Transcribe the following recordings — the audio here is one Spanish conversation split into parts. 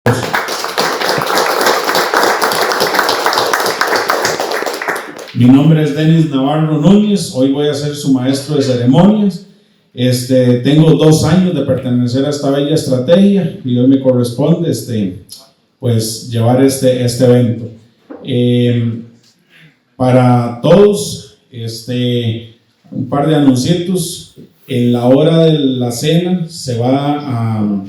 Mi nombre es Denis Navarro Núñez, hoy voy a ser su maestro de ceremonias. Tengo 2 años de pertenecer a esta bella estrategia y hoy me corresponde pues llevar este evento. Para todos, un par de anuncios. En la hora de la cena se va a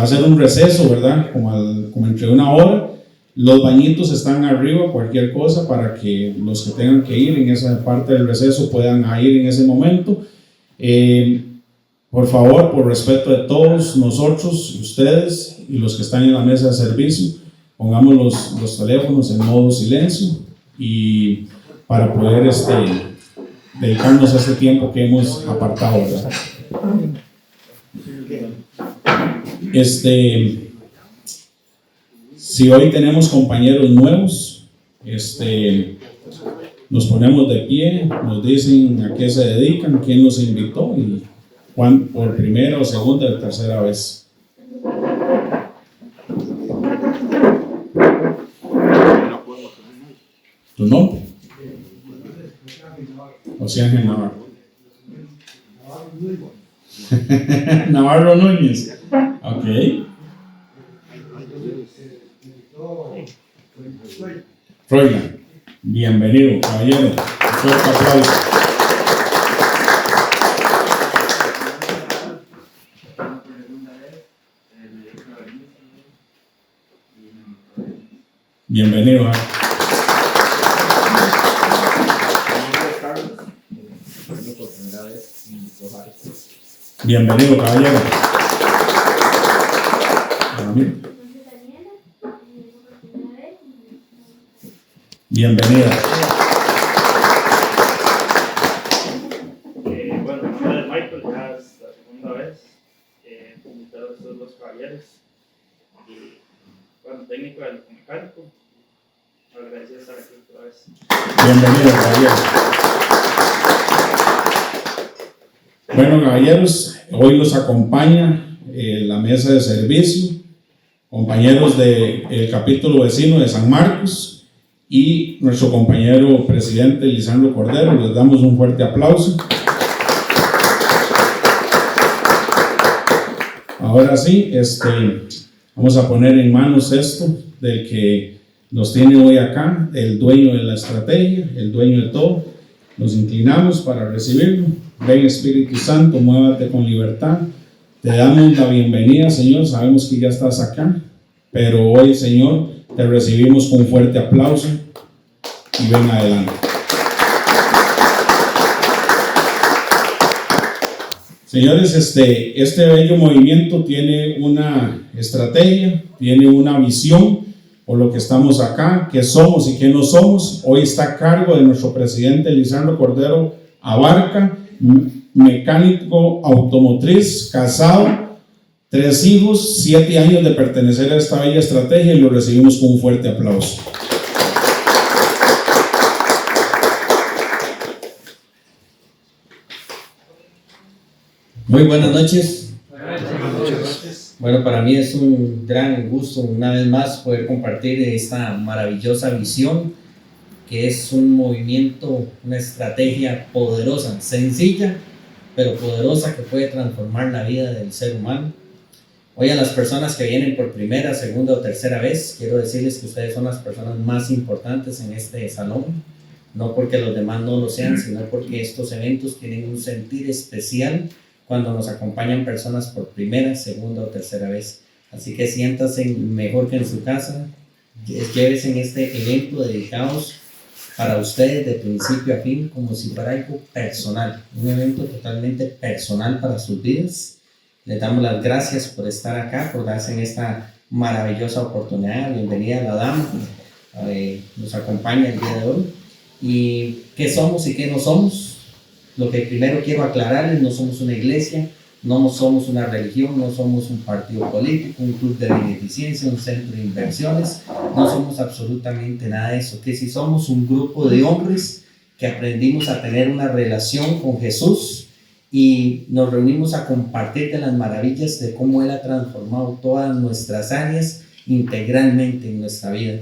hacer un receso, ¿verdad? Como entre 1 hora. Los bañitos están arriba, cualquier cosa, para que los que tengan que ir en esa parte del receso puedan ir en ese momento. Por favor, por respeto de todos nosotros, ustedes y los que están en la mesa de servicio, pongamos los teléfonos en modo silencio y para poder dedicarnos a este tiempo que hemos apartado, ¿verdad? Si hoy tenemos compañeros nuevos, nos ponemos de pie, nos dicen a qué se dedican, quién los invitó y por primera o segunda o tercera vez. ¿Tu nombre? José Ángel Navarro. Navarro Núñez. Ok. Froilán, bienvenido, caballero. Un fuerte aplauso. Bienvenido. Bienvenido, caballero. Bienvenida. Bueno, mi nombre es Michael, ya es la segunda vez invitado a estos 2 caballeros. Y bueno, técnico del mecánico. Agradecido de estar aquí otra vez. Bienvenido, caballero. Bueno, caballeros, hoy los acompaña la mesa de servicio, compañeros del capítulo vecino de San Marcos y nuestro compañero presidente Lisandro Cordero. Les damos un fuerte aplauso. Ahora sí, vamos a poner en manos esto del que nos tiene hoy acá, el dueño de la estrategia, el dueño de todo. Nos inclinamos para recibirlo. Ven, Espíritu Santo, muévate con libertad. Te damos la bienvenida, Señor. Sabemos que ya estás acá, pero hoy, Señor, te recibimos con un fuerte aplauso y ven adelante. Señores, este bello movimiento tiene una estrategia, tiene una visión por lo que estamos acá, qué somos y qué no somos. Hoy está a cargo de nuestro presidente Lisandro Cordero Abarca, mecánico automotriz, casado, 3 hijos, 7 años de pertenecer a esta bella estrategia y lo recibimos con un fuerte aplauso. Muy buenas noches. Bueno, para mí es un gran gusto una vez más poder compartir esta maravillosa visión, que es un movimiento, una estrategia poderosa, sencilla, pero poderosa, que puede transformar la vida del ser humano. Hoy, a las personas que vienen por primera, segunda o tercera vez, quiero decirles que ustedes son las personas más importantes en este salón, no porque los demás no lo sean, sino porque estos eventos tienen un sentir especial cuando nos acompañan personas por primera, segunda o tercera vez. Así que siéntanse mejor que en su casa, llévense en este evento dedicados para ustedes de principio a fin, como si fuera algo personal, un evento totalmente personal para sus vidas. Les damos las gracias por estar acá, por darse en esta maravillosa oportunidad. Bienvenida a la dama, nos acompaña el día de hoy. ¿Y qué somos y qué no somos? Lo que primero quiero aclararles: no somos una iglesia, no somos una religión, no somos un partido político, un club de beneficencia, un centro de inversiones, no somos absolutamente nada de eso. Que si somos un grupo de hombres que aprendimos a tener una relación con Jesús y nos reunimos a compartir de las maravillas de cómo Él ha transformado todas nuestras áreas integralmente en nuestra vida.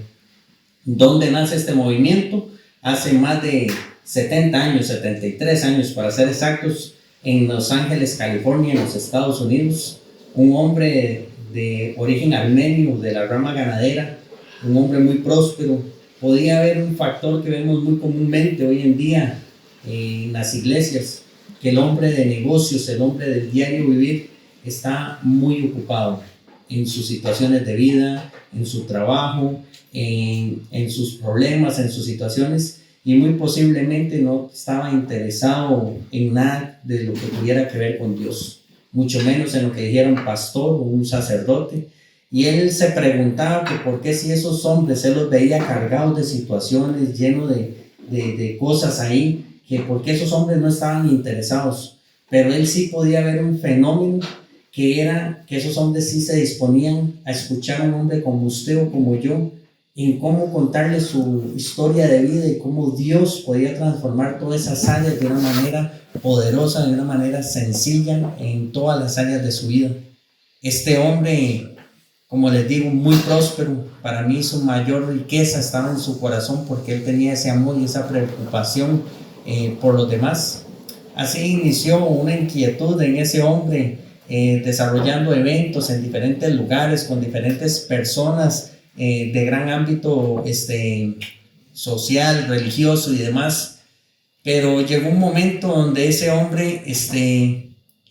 ¿Dónde nace este movimiento? Hace más de 70 años, 73 años para ser exactos, en Los Ángeles, California, en los Estados Unidos. Un hombre de origen armenio, de la rama ganadera, un hombre muy próspero. Podía haber un factor que vemos muy comúnmente hoy en día en las iglesias, que el hombre de negocios, el hombre del diario vivir, está muy ocupado en sus situaciones de vida, en su trabajo, en sus problemas, en sus situaciones, y muy posiblemente no estaba interesado en nada de lo que tuviera que ver con Dios, mucho menos en lo que dijera un pastor o un sacerdote. Y él se preguntaba que por qué, si esos hombres él los veía cargados de situaciones, llenos de cosas ahí, que por qué esos hombres no estaban interesados. Pero él sí podía ver un fenómeno, que era que esos hombres sí se disponían a escuchar a un hombre como usted o como yo, en cómo contarle su historia de vida y cómo Dios podía transformar todas esas áreas de una manera poderosa, de una manera sencilla, en todas las áreas de su vida. Este hombre, como les digo, muy próspero. Para mí su mayor riqueza estaba en su corazón, porque él tenía ese amor y esa preocupación por los demás. Así inició una inquietud en ese hombre, desarrollando eventos en diferentes lugares con diferentes personas de gran ámbito social, religioso y demás. Pero llegó un momento donde ese hombre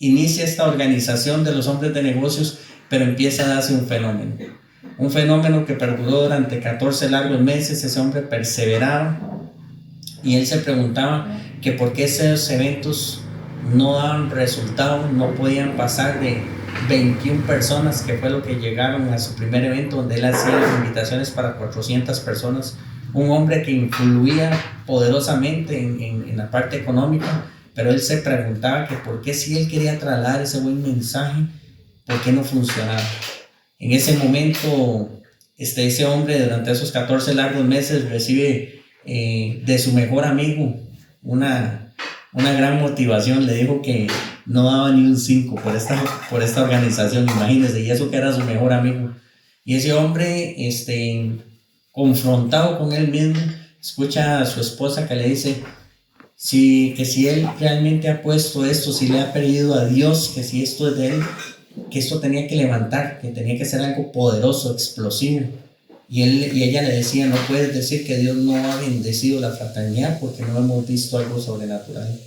inicia esta organización de los hombres de negocios, pero empieza a darse un fenómeno que perduró durante 14 largos meses. Ese hombre perseveraba y él se preguntaba que por qué esos eventos no daban resultado, no podían pasar de 21 personas, que fue lo que llegaron a su primer evento, donde él hacía las invitaciones para 400 personas. Un hombre que influía poderosamente en la parte económica, pero él se preguntaba que por qué, si él quería trasladar ese buen mensaje, por qué no funcionaba. En ese momento, ese hombre durante esos 14 largos meses recibe de su mejor amigo una gran motivación. Le dijo que no daba ni un 5 por esta organización, imagínense, y eso que era su mejor amigo. Y ese hombre, confrontado con él mismo, escucha a su esposa que le dice que si él realmente ha puesto esto, si le ha pedido a Dios, que si esto es de él, que esto tenía que levantar, que tenía que ser algo poderoso, explosivo. Y ella le decía: no puedes decir que Dios no ha bendecido la fraternidad, porque no hemos visto algo sobrenatural.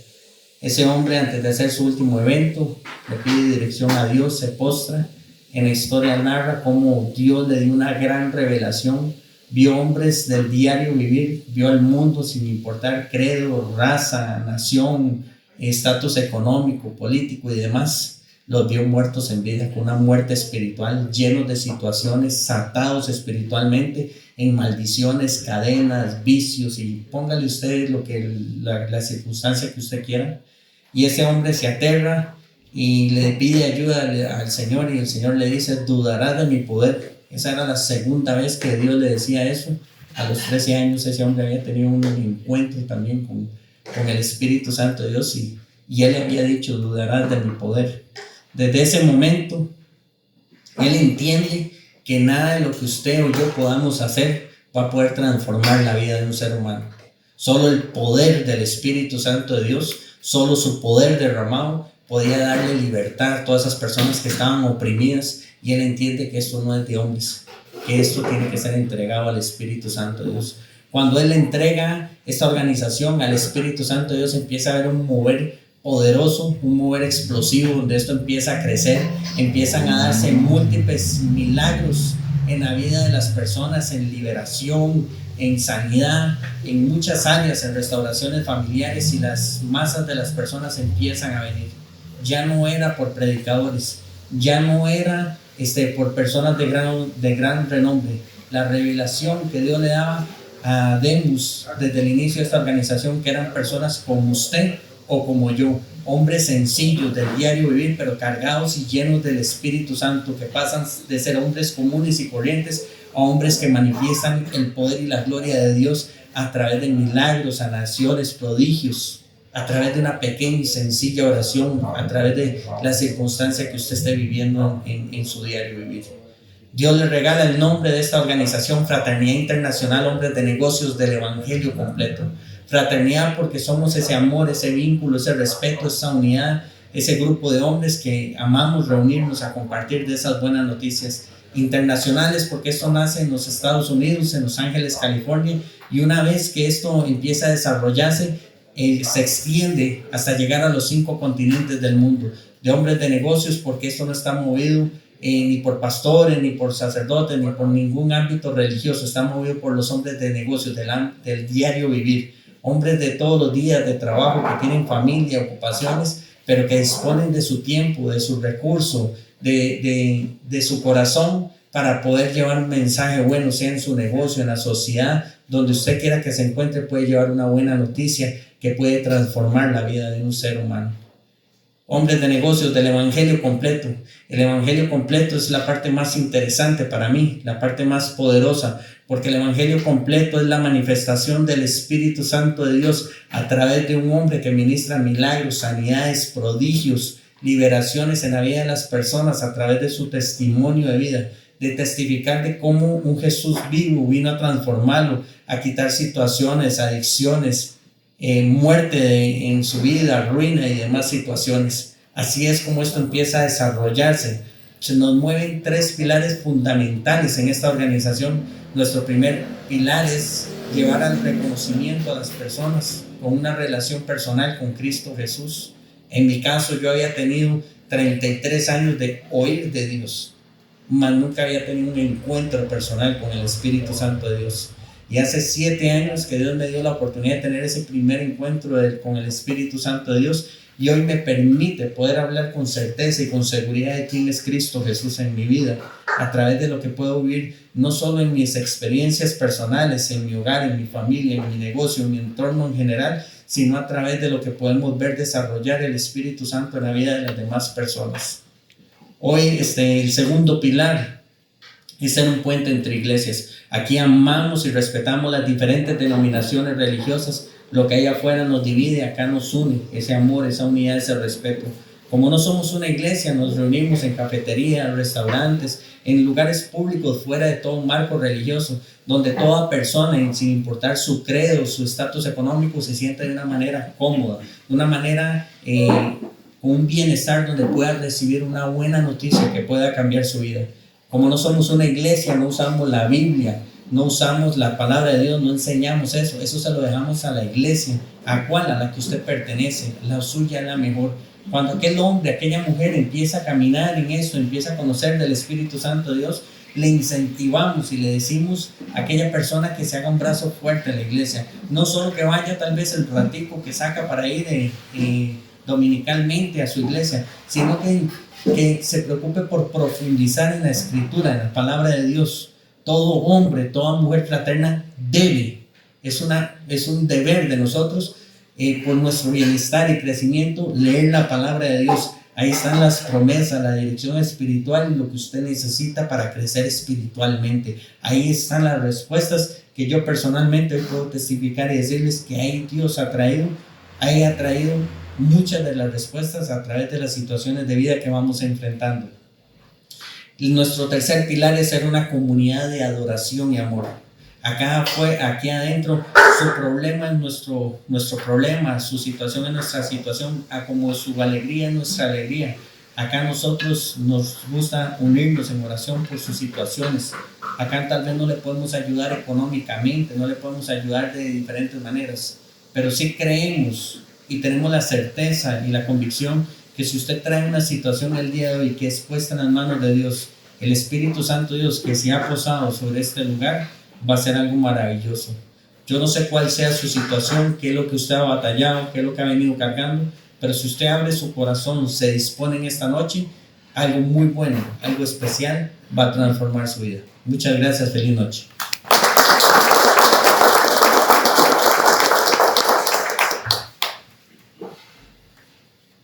Ese hombre, antes de hacer su último evento, le pide dirección a Dios, se postra. En la historia narra cómo Dios le dio una gran revelación. Vio hombres del diario vivir, vio al mundo sin importar credo, raza, nación, estatus económico, político y demás. Los vio muertos en vida, con una muerte espiritual, llenos de situaciones, atados espiritualmente en maldiciones, cadenas, vicios, y póngale usted la circunstancia que usted quiera. Y ese hombre se aterra y le pide ayuda al Señor, y el Señor le dice: dudarás de mi poder. Esa era la segunda vez que Dios le decía eso. A los 13 años ese hombre había tenido un encuentro también con el Espíritu Santo de Dios, y él le había dicho: dudarás de mi poder. Desde ese momento él entiende que nada de lo que usted o yo podamos hacer va a poder transformar la vida de un ser humano. Solo el poder del Espíritu Santo de Dios, solo su poder derramado podía darle libertad a todas esas personas que estaban oprimidas. Y él entiende que esto no es de hombres, que esto tiene que ser entregado al Espíritu Santo de Dios. Cuando él le entrega esta organización al Espíritu Santo de Dios, empieza a haber un mover poderoso, un mover explosivo, donde esto empieza a crecer, empiezan a darse múltiples milagros en la vida de las personas, en liberación, en sanidad, en muchas áreas, en restauraciones familiares, y las masas de las personas empiezan a venir. Ya no era por predicadores, ya no era por personas de gran renombre. La revelación que Dios le daba a Demus desde el inicio de esta organización, que eran personas como usted o como yo, hombres sencillos del diario vivir, pero cargados y llenos del Espíritu Santo, que pasan de ser hombres comunes y corrientes a hombres que manifiestan el poder y la gloria de Dios a través de milagros, sanaciones, prodigios. a través de una pequeña y sencilla oración, a través de la circunstancia que usted esté viviendo en su diario vivir. Dios le regala el nombre de esta organización, Fraternidad Internacional Hombres de Negocios del Evangelio Completo. Fraternidad porque somos ese amor, ese vínculo, ese respeto, esa unidad, ese grupo de hombres que amamos reunirnos a compartir de esas buenas noticias. Internacionales porque esto nace en los Estados Unidos, en Los Ángeles, California, y una vez que esto empieza a desarrollarse, se extiende hasta llegar a los 5 continentes del mundo. De hombres de negocios porque esto no está movido ni por pastores, ni por sacerdotes, ni por ningún ámbito religioso, está movido por los hombres de negocios del diario vivir, hombres de todos los días de trabajo que tienen familia, ocupaciones, pero que disponen de su tiempo, de su recurso, de su corazón para poder llevar un mensaje bueno, sea en su negocio, en la sociedad, donde usted quiera que se encuentre, puede llevar una buena noticia que puede transformar la vida de un ser humano. Hombres de negocios del Evangelio Completo. El Evangelio Completo es la parte más interesante para mí, la parte más poderosa, porque el Evangelio Completo es la manifestación del Espíritu Santo de Dios a través de un hombre que ministra milagros, sanidades, prodigios, liberaciones en la vida de las personas a través de su testimonio de vida, de testificar de cómo un Jesús vivo vino a transformarlo, a quitar situaciones, adicciones, muerte en su vida, ruina y demás situaciones. Así es como esto empieza a desarrollarse. Se nos mueven 3 pilares fundamentales en esta organización. Nuestro primer pilar es llevar al reconocimiento a las personas con una relación personal con Cristo Jesús. En mi caso, yo había tenido 33 años de oír de Dios, mas nunca había tenido un encuentro personal con el Espíritu Santo de Dios. Y hace 7 años que Dios me dio la oportunidad de tener ese primer encuentro con el Espíritu Santo de Dios, y hoy me permite poder hablar con certeza y con seguridad de quién es Cristo Jesús en mi vida, a través de lo que puedo vivir, no solo en mis experiencias personales, en mi hogar, en mi familia, en mi negocio, en mi entorno en general, sino a través de lo que podemos ver desarrollar el Espíritu Santo en la vida de las demás personas. Hoy el segundo pilar es ser un puente entre iglesias. Aquí amamos y respetamos las diferentes denominaciones religiosas. Lo que hay afuera nos divide, acá nos une, ese amor, esa unidad, ese respeto. Como no somos una iglesia, nos reunimos en cafeterías, restaurantes, en lugares públicos fuera de todo marco religioso, donde toda persona, sin importar su credo, su estatus económico, se sienta de una manera cómoda, de una manera con un bienestar, donde pueda recibir una buena noticia que pueda cambiar su vida. Como no somos una iglesia, no usamos la Biblia, no usamos la palabra de Dios, no enseñamos eso. Eso se lo dejamos a la iglesia. ¿A cuál? A la que usted pertenece. La suya es la mejor. Cuando aquel hombre, aquella mujer empieza a caminar en eso, empieza a conocer del Espíritu Santo de Dios, le incentivamos y le decimos a aquella persona que se haga un brazo fuerte en la iglesia. No solo que vaya tal vez el ratico que saca para ir dominicalmente a su iglesia, sino que se preocupe por profundizar en la Escritura, en la palabra de Dios. Todo hombre, toda mujer fraterna debe, es un deber de nosotros, por nuestro bienestar y crecimiento, leer la palabra de Dios. Ahí están las promesas, la dirección espiritual y lo que usted necesita para crecer espiritualmente. Ahí están las respuestas que yo personalmente hoy puedo testificar y decirles que ahí Dios ha traído muchas de las respuestas a través de las situaciones de vida que vamos enfrentando. Y nuestro tercer pilar es ser una comunidad de adoración y amor. Aquí adentro, su problema es nuestro problema, su situación es nuestra situación, como su alegría es nuestra alegría. Acá nosotros nos gusta unirnos en oración por sus situaciones. Acá tal vez no le podemos ayudar económicamente, no le podemos ayudar de diferentes maneras, pero sí creemos y tenemos la certeza y la convicción que si usted trae una situación el día de hoy que es puesta en las manos de Dios, el Espíritu Santo de Dios que se ha posado sobre este lugar, va a ser algo maravilloso. Yo no sé cuál sea su situación, qué es lo que usted ha batallado, qué es lo que ha venido cargando, pero si usted abre su corazón, se dispone en esta noche, algo muy bueno, algo especial va a transformar su vida. Muchas gracias, feliz noche.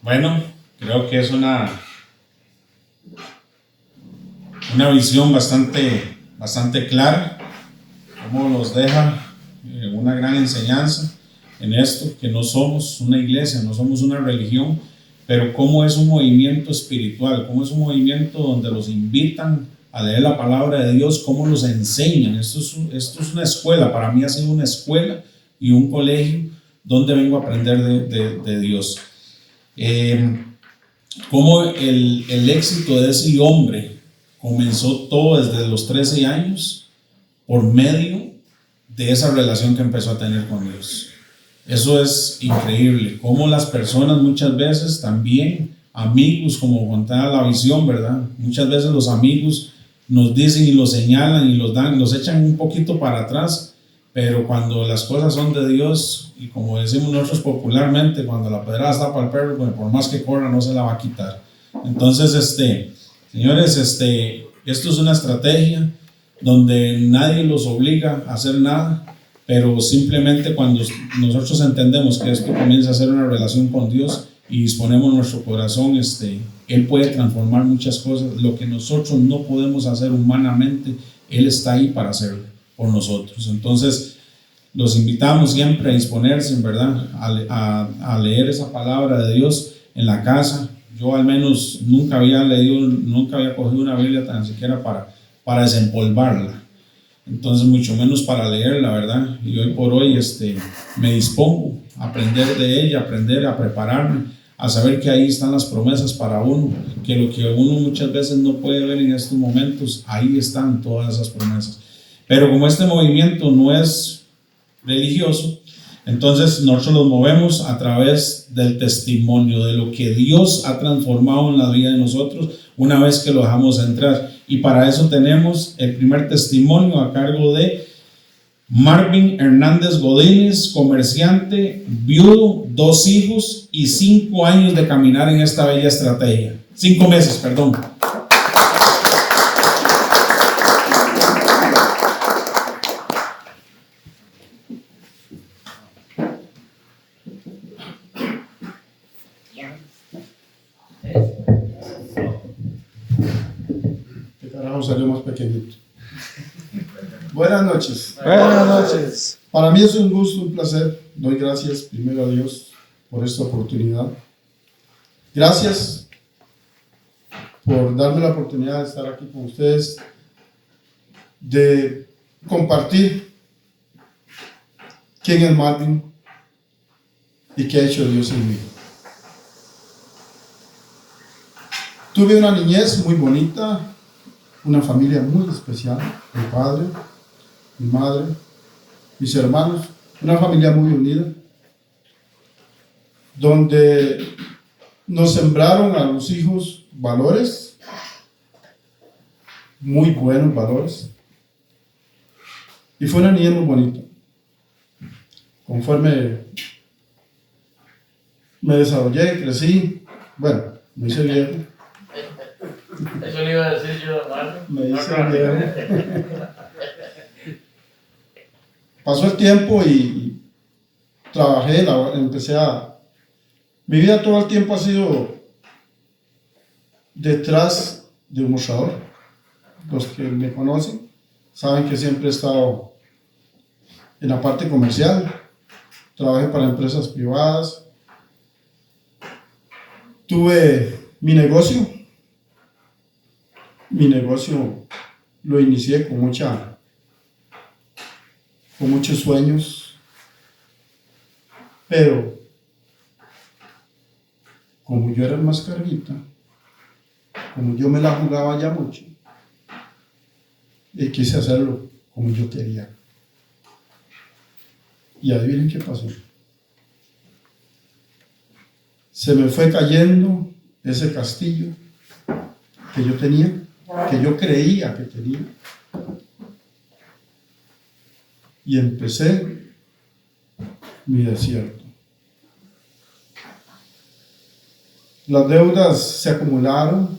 Bueno, creo que es una visión bastante clara, cómo nos deja una gran enseñanza en esto, que no somos una iglesia, no somos una religión, pero cómo es un movimiento espiritual, cómo es un movimiento donde los invitan a leer la palabra de Dios, cómo los enseñan. Esto es una escuela, para mí ha sido una escuela y un colegio donde vengo a aprender de Dios. Cómo el éxito de ese hombre comenzó todo desde los 13 años por medio de esa relación que empezó a tener con Dios. Eso es increíble, cómo las personas muchas veces también, amigos, como contaba la visión, ¿verdad? Muchas veces los amigos nos dicen y los señalan y los echan un poquito para atrás, pero cuando las cosas son de Dios, y como decimos nosotros popularmente, cuando la pedrada está para el perro, pues por más que corra no se la va a quitar. Entonces, señores, esto es una estrategia donde nadie los obliga a hacer nada, pero simplemente cuando nosotros entendemos que esto comienza a ser una relación con Dios y disponemos nuestro corazón, Él puede transformar muchas cosas. Lo que nosotros no podemos hacer humanamente, Él está ahí para hacerlo por nosotros. Entonces, los invitamos siempre a disponerse, en verdad, a leer esa palabra de Dios en la casa. Yo al menos nunca había cogido una Biblia tan siquiera para desempolvarla. Entonces, mucho menos para leerla, ¿verdad? Y hoy por hoy me dispongo a aprender de ella, a aprender, a prepararme, a saber que ahí están las promesas para uno, que lo que uno muchas veces no puede ver en estos momentos, ahí están todas esas promesas. Pero como este movimiento no es religioso, entonces nosotros nos movemos a través del testimonio de lo que Dios ha transformado en la vida de nosotros una vez que lo dejamos entrar. Y para eso tenemos el primer testimonio a cargo de Marvin Hernández Godínez, comerciante, viudo, 2 hijos y 5 años de caminar en esta bella estrategia. 5 meses, perdón. Salió más pequeñito. Buenas noches. Buenas noches. Para mí es un gusto, un placer. Doy gracias primero a Dios por esta oportunidad. Gracias por darme la oportunidad de estar aquí con ustedes, de compartir quién es Marvin y qué ha hecho Dios en mí. Tuve una niñez muy bonita, una familia muy especial, mi padre, mi madre, mis hermanos, una familia muy unida, donde nos sembraron a los hijos valores, muy buenos valores, y fue una niñez muy bonita. Conforme me desarrollé, crecí, bueno, me hice viejo. Eso le iba a decir yo, hermano. Me hice viejo. Pasó el tiempo y trabajé, mi vida todo el tiempo ha sido detrás de un mostrador. Los que me conocen saben que siempre he estado en la parte comercial. Trabajé para empresas privadas. Tuve mi negocio. Mi negocio lo inicié con muchos sueños, pero como yo era el más carguita, como yo me la jugaba ya mucho, y quise hacerlo como yo quería. Y adivinen qué pasó. Se me fue cayendo ese castillo que yo tenía, que yo creía que tenía, y empecé mi desierto. Las deudas se acumularon,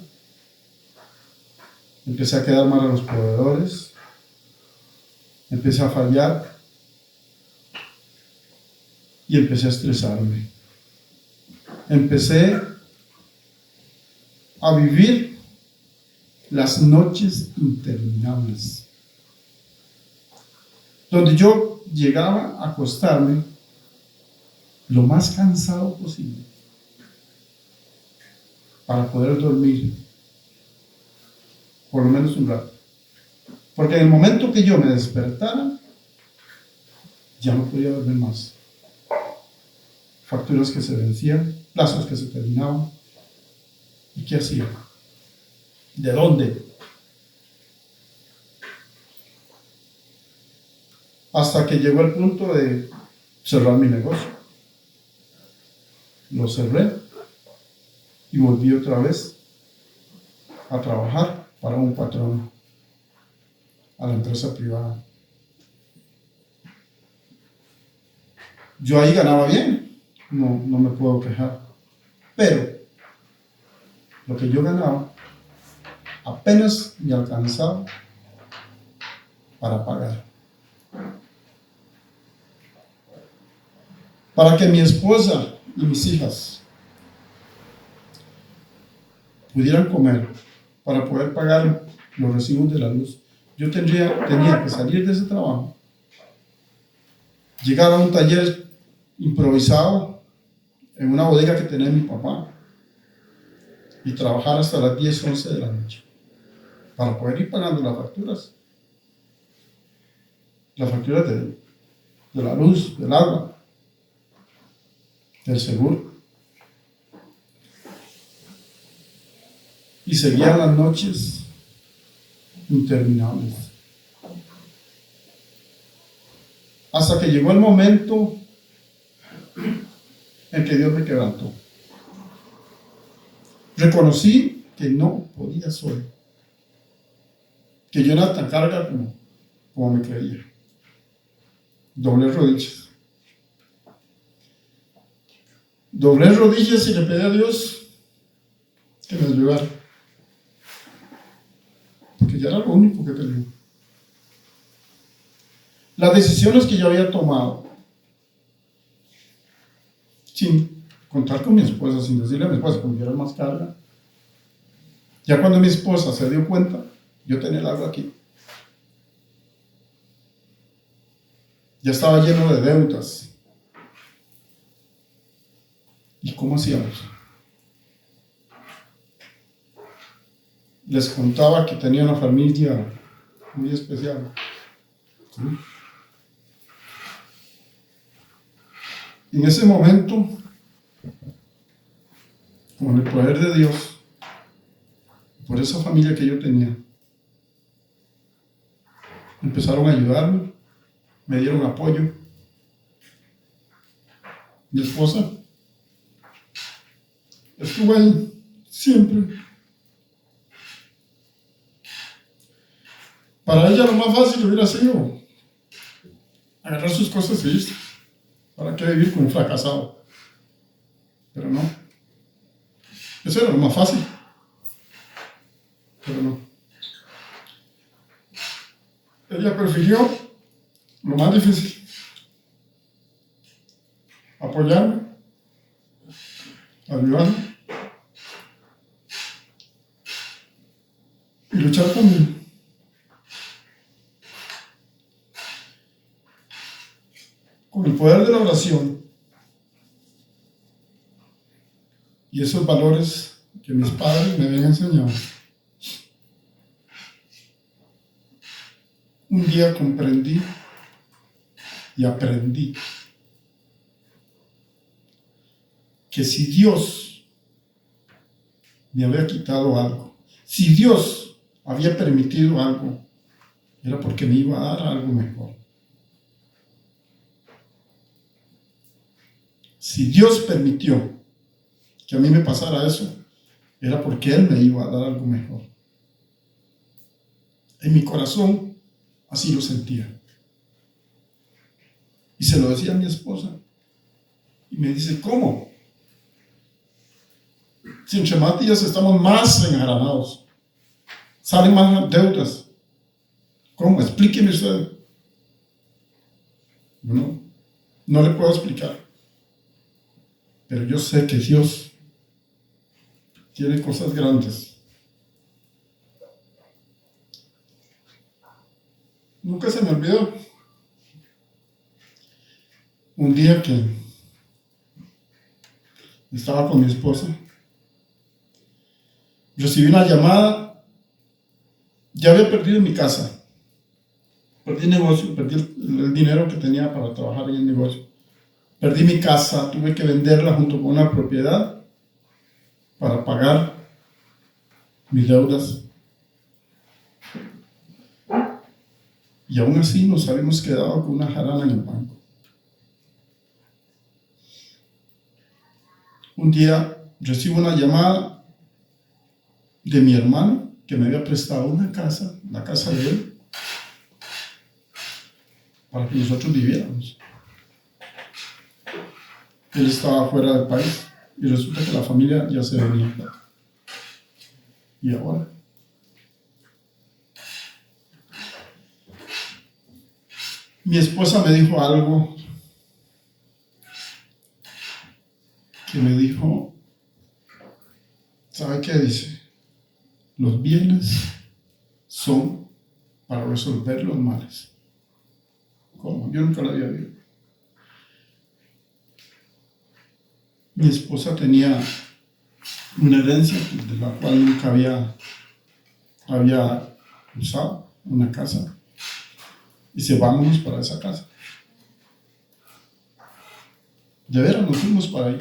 empecé a quedar mal a los proveedores, empecé a fallar y empecé a estresarme. Empecé a vivir las noches interminables, donde yo llegaba a acostarme lo más cansado posible para poder dormir por lo menos un rato. Porque en el momento que yo me despertara, ya no podía dormir más. Facturas que se vencían, plazos que se terminaban. ¿Y qué hacía? ¿De dónde? Hasta que llegó el punto de cerrar mi negocio. Lo cerré y volví otra vez a trabajar para un patrón, a la empresa privada. Yo ahí ganaba bien, no me puedo quejar, pero lo que yo ganaba apenas me alcanzaba para pagar. Para que mi esposa y mis hijas pudieran comer, para poder pagar los recibos de la luz, yo tenía que salir de ese trabajo, llegar a un taller improvisado en una bodega que tenía mi papá y trabajar hasta las 10, 11 de la noche para poder ir pagando las facturas de la luz, del agua, del seguro. Y seguían las noches interminables. Hasta que llegó el momento en que Dios me quebrantó. Reconocí que no podía solo, que yo no era tan carga como me creía. Doblé rodillas. Doblé rodillas y le pedí a Dios que me ayudara, porque ya era lo único que tenía. Las decisiones que yo había tomado, sin contar con mi esposa, sin decirle a mi esposa que me diera más carga, ya cuando mi esposa se dio cuenta, yo tenía el agua aquí. Ya estaba lleno de deudas. ¿Y cómo hacíamos? Les contaba que tenía una familia muy especial. ¿Sí? En ese momento, con el poder de Dios, por esa familia que yo tenía, empezaron a ayudarme, me dieron apoyo. Mi esposa estuvo ahí siempre. Para ella lo más fácil hubiera sido agarrar sus cosas y irse. ¿Para qué vivir como un fracasado? Pero no. Eso era lo más fácil. Pero no. Ella prefirió lo más difícil. Apoyarme, ayudarme y luchar conmigo. Con el poder de la oración y esos valores que mis padres me habían enseñado, un día comprendí y aprendí que si Dios me había quitado algo, si Dios había permitido algo, era porque me iba a dar algo mejor. Si Dios permitió que a mí me pasara eso, era porque Él me iba a dar algo mejor. En mi corazón así lo sentía. Y se lo decía a mi esposa. Y me dice, ¿cómo? Si entre más días estamos más enjaranados, salen más deudas. ¿Cómo? Explíqueme usted. No le puedo explicar. Pero yo sé que Dios tiene cosas grandes. Nunca se me olvidó un día que estaba con mi esposa, recibí una llamada. Ya había perdido mi casa, perdí el negocio, perdí el dinero que tenía para trabajar en el negocio, perdí mi casa, tuve que venderla junto con una propiedad para pagar mis deudas. Y aún así nos habíamos quedado con una jarana en el banco. Un día recibo una llamada de mi hermano que me había prestado una casa, la casa de él, para que nosotros viviéramos. Él estaba fuera del país y resulta que la familia ya se venía. ¿Y ahora? Mi esposa me dijo algo que me dijo, ¿sabe qué dice? Los bienes son para resolver los males. ¿Cómo? Yo nunca lo había visto. Mi esposa tenía una herencia de la cual nunca había usado, una casa. Y dice, vámonos para esa casa. De veras nos fuimos para ahí.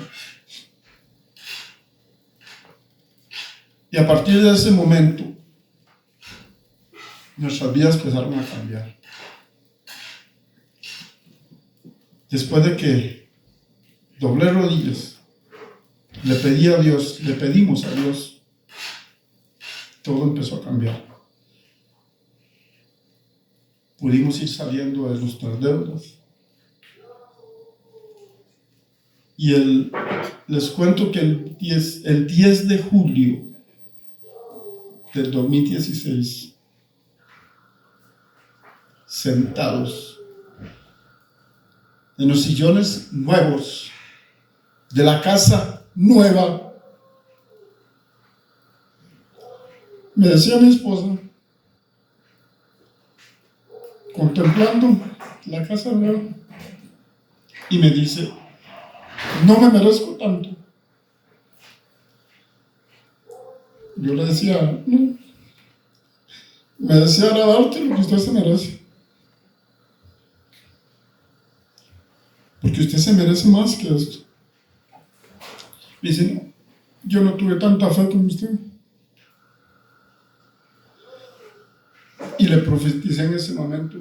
Y a partir de ese momento, nuestras vidas empezaron a cambiar. Después de que doblé rodillas, le pedimos a Dios, todo empezó a cambiar. Pudimos ir saliendo de nuestras deudas. Y les cuento que el 10 de julio del 2016, sentados en los sillones nuevos de la casa nueva, me decía mi esposa, contemplando la casa nueva, y me dice, no me merezco tanto. Yo le decía, no, me deseara darte lo que usted se merece, porque usted se merece más que esto. Me dice, no, yo no tuve tanta fe como usted. Y le profeticé en ese momento,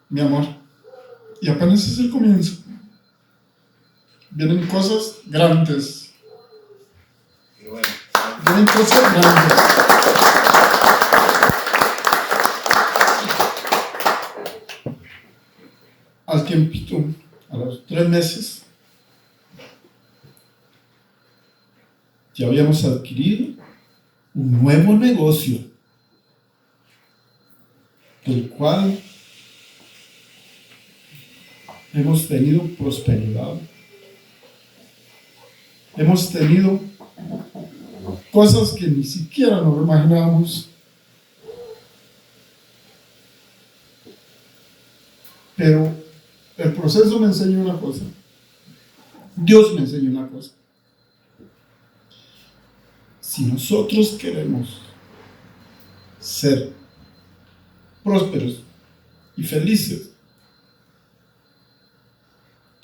mi amor, y apenas es el comienzo. Vienen cosas grandes. Vienen cosas grandes. Al tiempito, a los 3 meses, ya habíamos adquirido un nuevo negocio, del cual hemos tenido prosperidad. Hemos tenido cosas que ni siquiera nos imaginábamos. Pero el proceso me enseñó una cosa. Dios me enseñó una cosa. Si nosotros queremos ser prósperos y felices,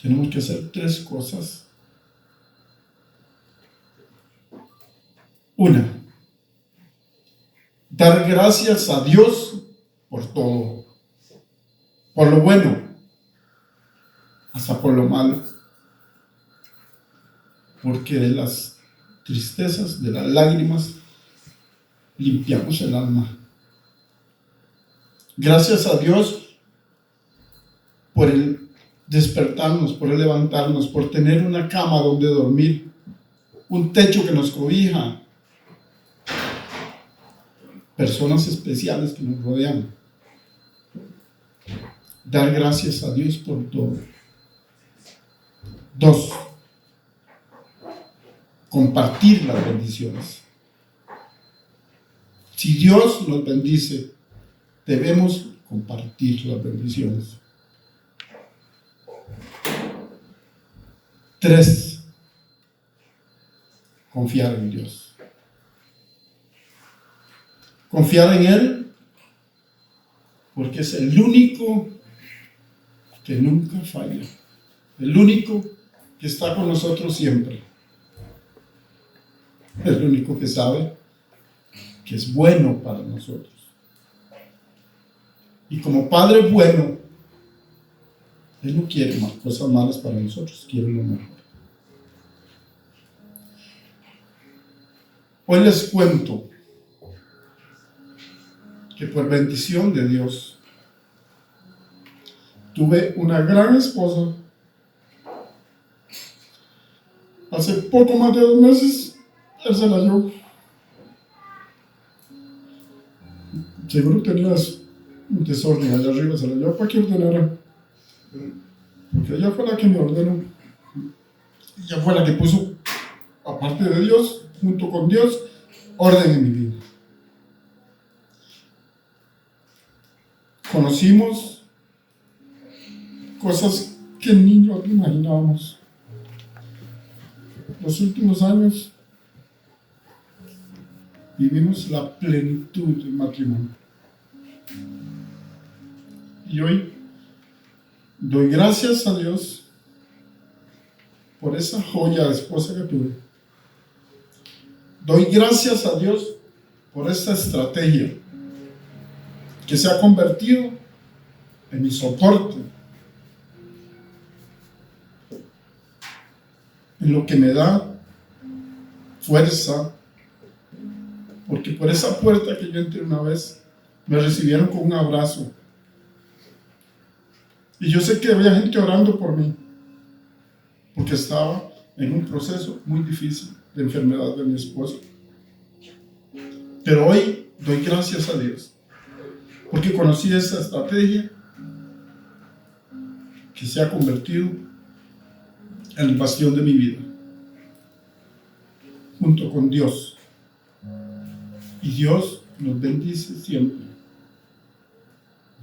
tenemos que hacer 3 cosas. Una, dar gracias a Dios por todo, por lo bueno, hasta por lo malo, porque de las tristezas, de las lágrimas, limpiamos el alma. Gracias a Dios por el despertarnos, por el levantarnos, por tener una cama donde dormir, un techo que nos cobija, personas especiales que nos rodean. Dar gracias a Dios por todo. 2, compartir las bendiciones. Si Dios nos bendice, debemos compartir las bendiciones. 3, confiar en Dios. Confiar en Él porque es el único que nunca falla, el único que está con nosotros siempre, el único que sabe que es bueno para nosotros. Y como Padre bueno, Él no quiere más cosas malas para nosotros, quiere lo mejor. Hoy les cuento que por bendición de Dios tuve una gran esposa. Hace poco más de 2 meses él se la llevó. Seguro tenías un desorden allá arriba, se la llevó para que ordenara. Porque ella fue la que me ordenó. Ella fue la que puso, aparte de Dios, junto con Dios, orden en mi vida. Conocimos cosas que ni nos imaginábamos. Los últimos años vivimos la plenitud del matrimonio. Y hoy doy gracias a Dios por esa joya de esposa que tuve. Doy gracias a Dios por esta estrategia que se ha convertido en mi soporte, en lo que me da fuerza, porque por esa puerta que yo entré una vez, me recibieron con un abrazo. Y yo sé que había gente orando por mí, porque estaba en un proceso muy difícil de enfermedad de mi esposa. Pero hoy doy gracias a Dios, porque conocí esa estrategia que se ha convertido en el bastión de mi vida, junto con Dios. Y Dios nos bendice siempre.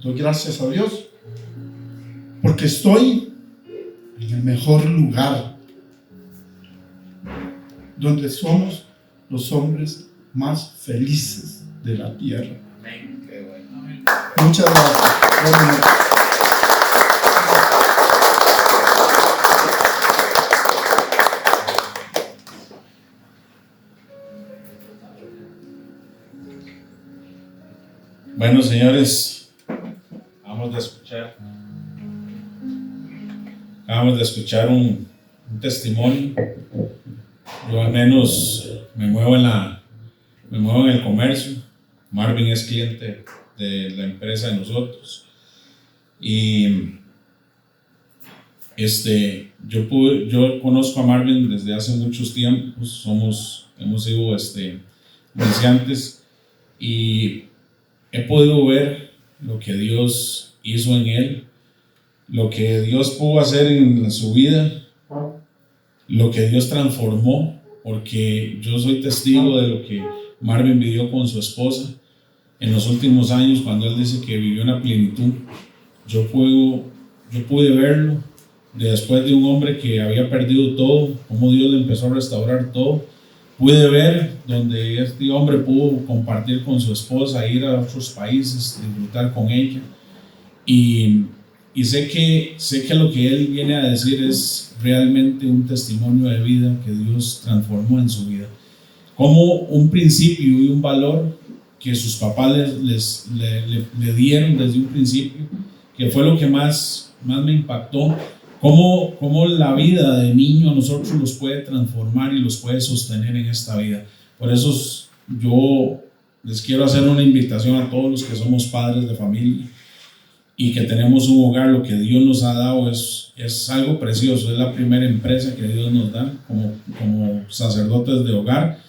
Doy gracias a Dios porque estoy en el mejor lugar, donde somos los hombres más felices de la tierra. Amén. Qué bueno. Muchas gracias. Buenas noches. Bueno, señores, acabamos de escuchar un testimonio. Yo al menos me muevo en el comercio. Marvin es cliente de la empresa de nosotros. Y yo conozco a Marvin desde hace muchos tiempos. Hemos sido comerciantes y he podido ver lo que Dios hizo en él, lo que Dios pudo hacer en su vida, lo que Dios transformó, porque yo soy testigo de lo que Marvin vivió con su esposa en los últimos años. Cuando él dice que vivió una plenitud, yo pude verlo después de un hombre que había perdido todo, cómo Dios le empezó a restaurar todo. Pude ver donde este hombre pudo compartir con su esposa, ir a otros países, disfrutar con ella. Y sé que lo que él viene a decir es realmente un testimonio de vida que Dios transformó en su vida. Como un principio y un valor que sus papás le dieron desde un principio, que fue lo que más me impactó. Cómo la vida de niño a nosotros los puede transformar y los puede sostener en esta vida. Por eso yo les quiero hacer una invitación a todos los que somos padres de familia y que tenemos un hogar. Lo que Dios nos ha dado es algo precioso. Es la primera empresa que Dios nos da como sacerdotes de hogar,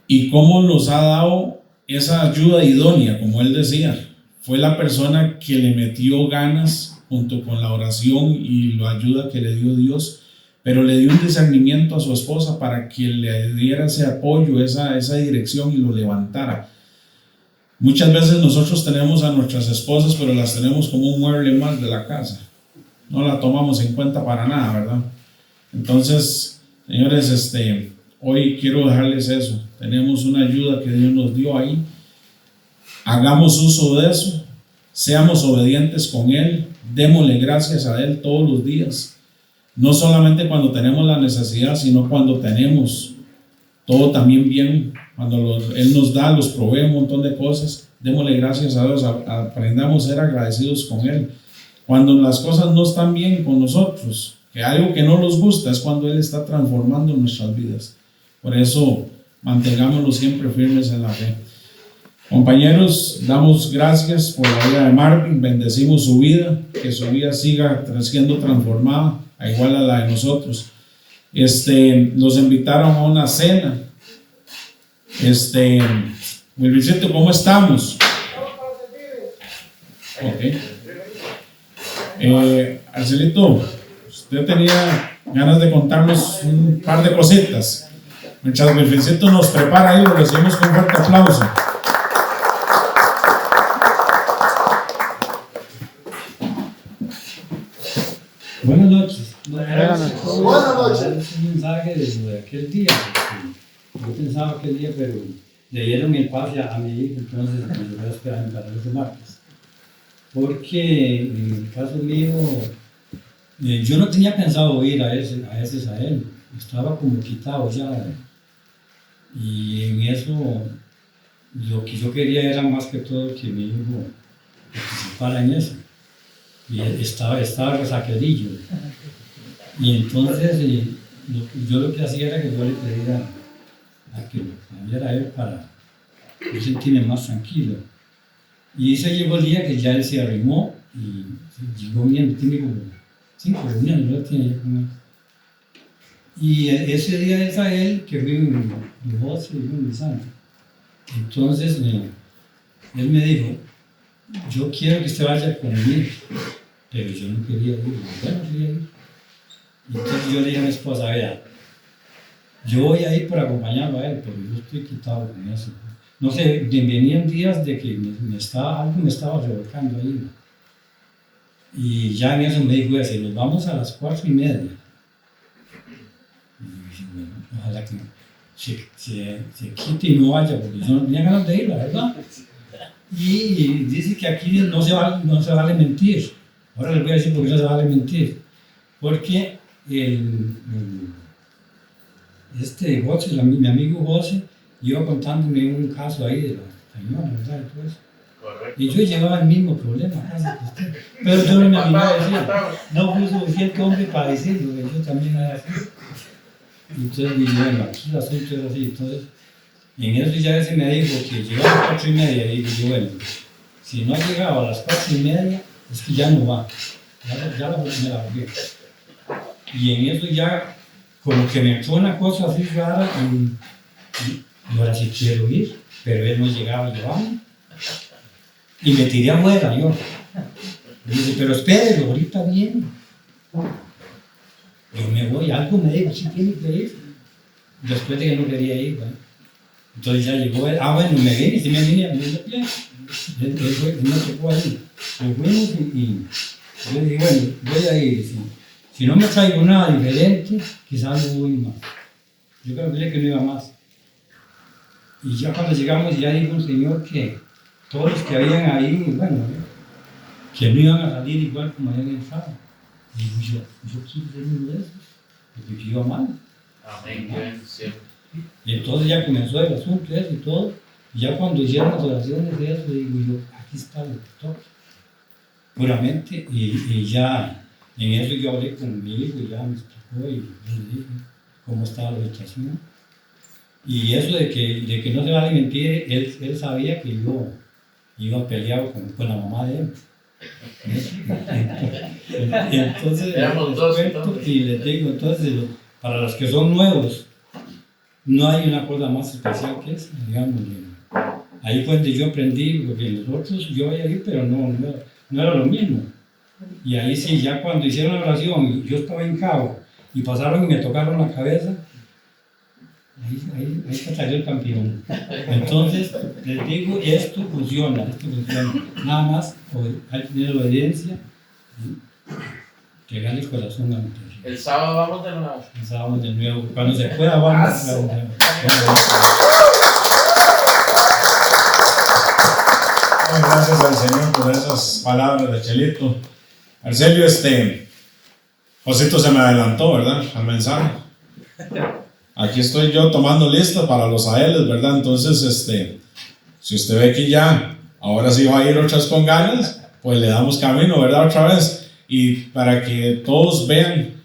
y cómo nos ha dado esa ayuda idónea. Como él decía, fue la persona que le metió ganas junto con la oración y la ayuda que le dio Dios, pero le dio un discernimiento a su esposa para que le diera ese apoyo, esa dirección, y lo levantara. Muchas veces nosotros tenemos a nuestras esposas, pero las tenemos como un mueble más de la casa. No la tomamos en cuenta para nada, ¿verdad? Entonces, señores, hoy quiero dejarles eso. Tenemos una ayuda que Dios nos dio ahí. Hagamos uso de eso, seamos obedientes con Él, démosle gracias a Él todos los días. No solamente cuando tenemos la necesidad, sino cuando tenemos todo también bien. Cuando Él nos da, los provee un montón de cosas, démosle gracias a Dios, aprendamos a ser agradecidos con Él. Cuando las cosas no están bien con nosotros, que algo que no nos gusta, es cuando Él está transformando nuestras vidas. Por eso, mantengámonos siempre firmes en la fe. Compañeros, damos gracias por la vida de Marvin, bendecimos su vida, que su vida siga siendo transformada, igual a la de nosotros. Los invitaron a una cena. Wilbercito, ¿cómo estamos? Ok. Arcelito, usted tenía ganas de contarnos un par de cositas. Mientras Wilbercito nos prepara ahí, lo recibimos con un fuerte aplauso. Buenas noches. Buenas noches. Un mensaje de aquel día. Yo pensaba aquel día, pero le dieron el pase a mi hijo, entonces me voy a esperar para los martes. Porque en el caso mío, yo no tenía pensado ir a él. Estaba como quitado ya. Y en eso, lo que yo quería era más que todo que mi hijo participara en eso. Y estaba resaqueadillo. Y entonces yo lo que hacía era que yo le pedía a que lo cambiara a él para yo sentirme más tranquilo. Y ese llegó el día que ya él se arrimó y llegó bien, tiene como 5 reuniones, ¿no? Tiene ya con él. Y ese día de Israel, que fui en 12 y un santo, entonces él me dijo, yo quiero que usted vaya conmigo, pero yo no quería ir, yo no quería ir. Entonces yo le dije a mi esposa, vea, yo voy a ir para acompañarlo a él, pero yo estoy quitado con eso. No sé, venían días de que algo me estaba revolcando ahí. Y ya en eso me dijo, así, nos vamos a las 4:30. Y yo dije, bueno, ojalá que se quite y no vaya, porque yo no tenía ganas de ir, la verdad. Y dice que aquí no se vale mentir. Ahora les voy a decir por qué no se vale mentir. Porque José, mi amigo José, iba contándome un caso ahí de la señora, ¿verdad? Y todo eso. Correcto. Y yo llevaba el mismo problema casi que usted. Pero yo no me animaba a decir, no fui suficiente hombre para decirlo, que yo también era así. Entonces dije, bueno, aquí el asunto es así. Entonces, en eso ya ese me dijo que llegaba a las 4:30 y dije, bueno, si no ha llegado a las 4:30, es que ya no va. Ya me la volví. Y en eso ya, como que me entró una cosa así rara, y ahora sí quiero ir, pero él no llegaba a llevarme. Y me tiré afuera yo. Y dice, pero espérelo, ahorita viene. Yo me voy, algo me dijo, sí tiene que ir. Después de que no quería ir, ¿no? Entonces ya llegó él, bueno, me vine, sí me vine a mi pie. Él no se fue ahí. Nos fuimos y yo dije, bueno, voy a ir. Si no me traigo nada diferente, quizás no voy más. Yo calculé que no iba más. Y ya cuando llegamos, ya dijo un señor que todos los que habían ahí, bueno, que no iban a salir igual como habían entrado. Y digo yo quiero ser uno de esos, porque yo iba mal. Amén, que bendición. Y entonces ya comenzó el asunto ese y todo. Y ya cuando hicieron las oraciones de eso, digo yo, aquí está lo que toca. Puramente, y ya en eso yo hablé con mi hijo y ya me explicó y le dije cómo estaba la situación. Y eso de que no se vale mentir, él sabía que yo iba peleado con la mamá de él. Entonces, Éramos dos, entonces. y les digo, entonces, para los que son nuevos, no hay una cosa más especial que esa, digamos. Ahí fue donde yo aprendí, porque los otros yo había ido, pero no era lo mismo. Y ahí sí, ya cuando hicieron la oración, yo estaba hincado y pasaron y me tocaron la cabeza, ahí salió el campeón. Entonces, les digo, esto funciona. Nada más hay que tener obediencia y entregarle el corazón a mi Dios. El sábado vamos de nuevo. Vamos de nuevo. Cuando se pueda, vamos. Gracias al Señor por esas palabras de Chelito. Arcelio, Josito se me adelantó, ¿verdad? Al mensaje. Aquí estoy yo tomando lista para los AELs, ¿verdad? Entonces, si usted ve que ya, ahora sí va a ir otras con ganas, pues le damos camino, ¿verdad? Otra vez. Y para que todos vean,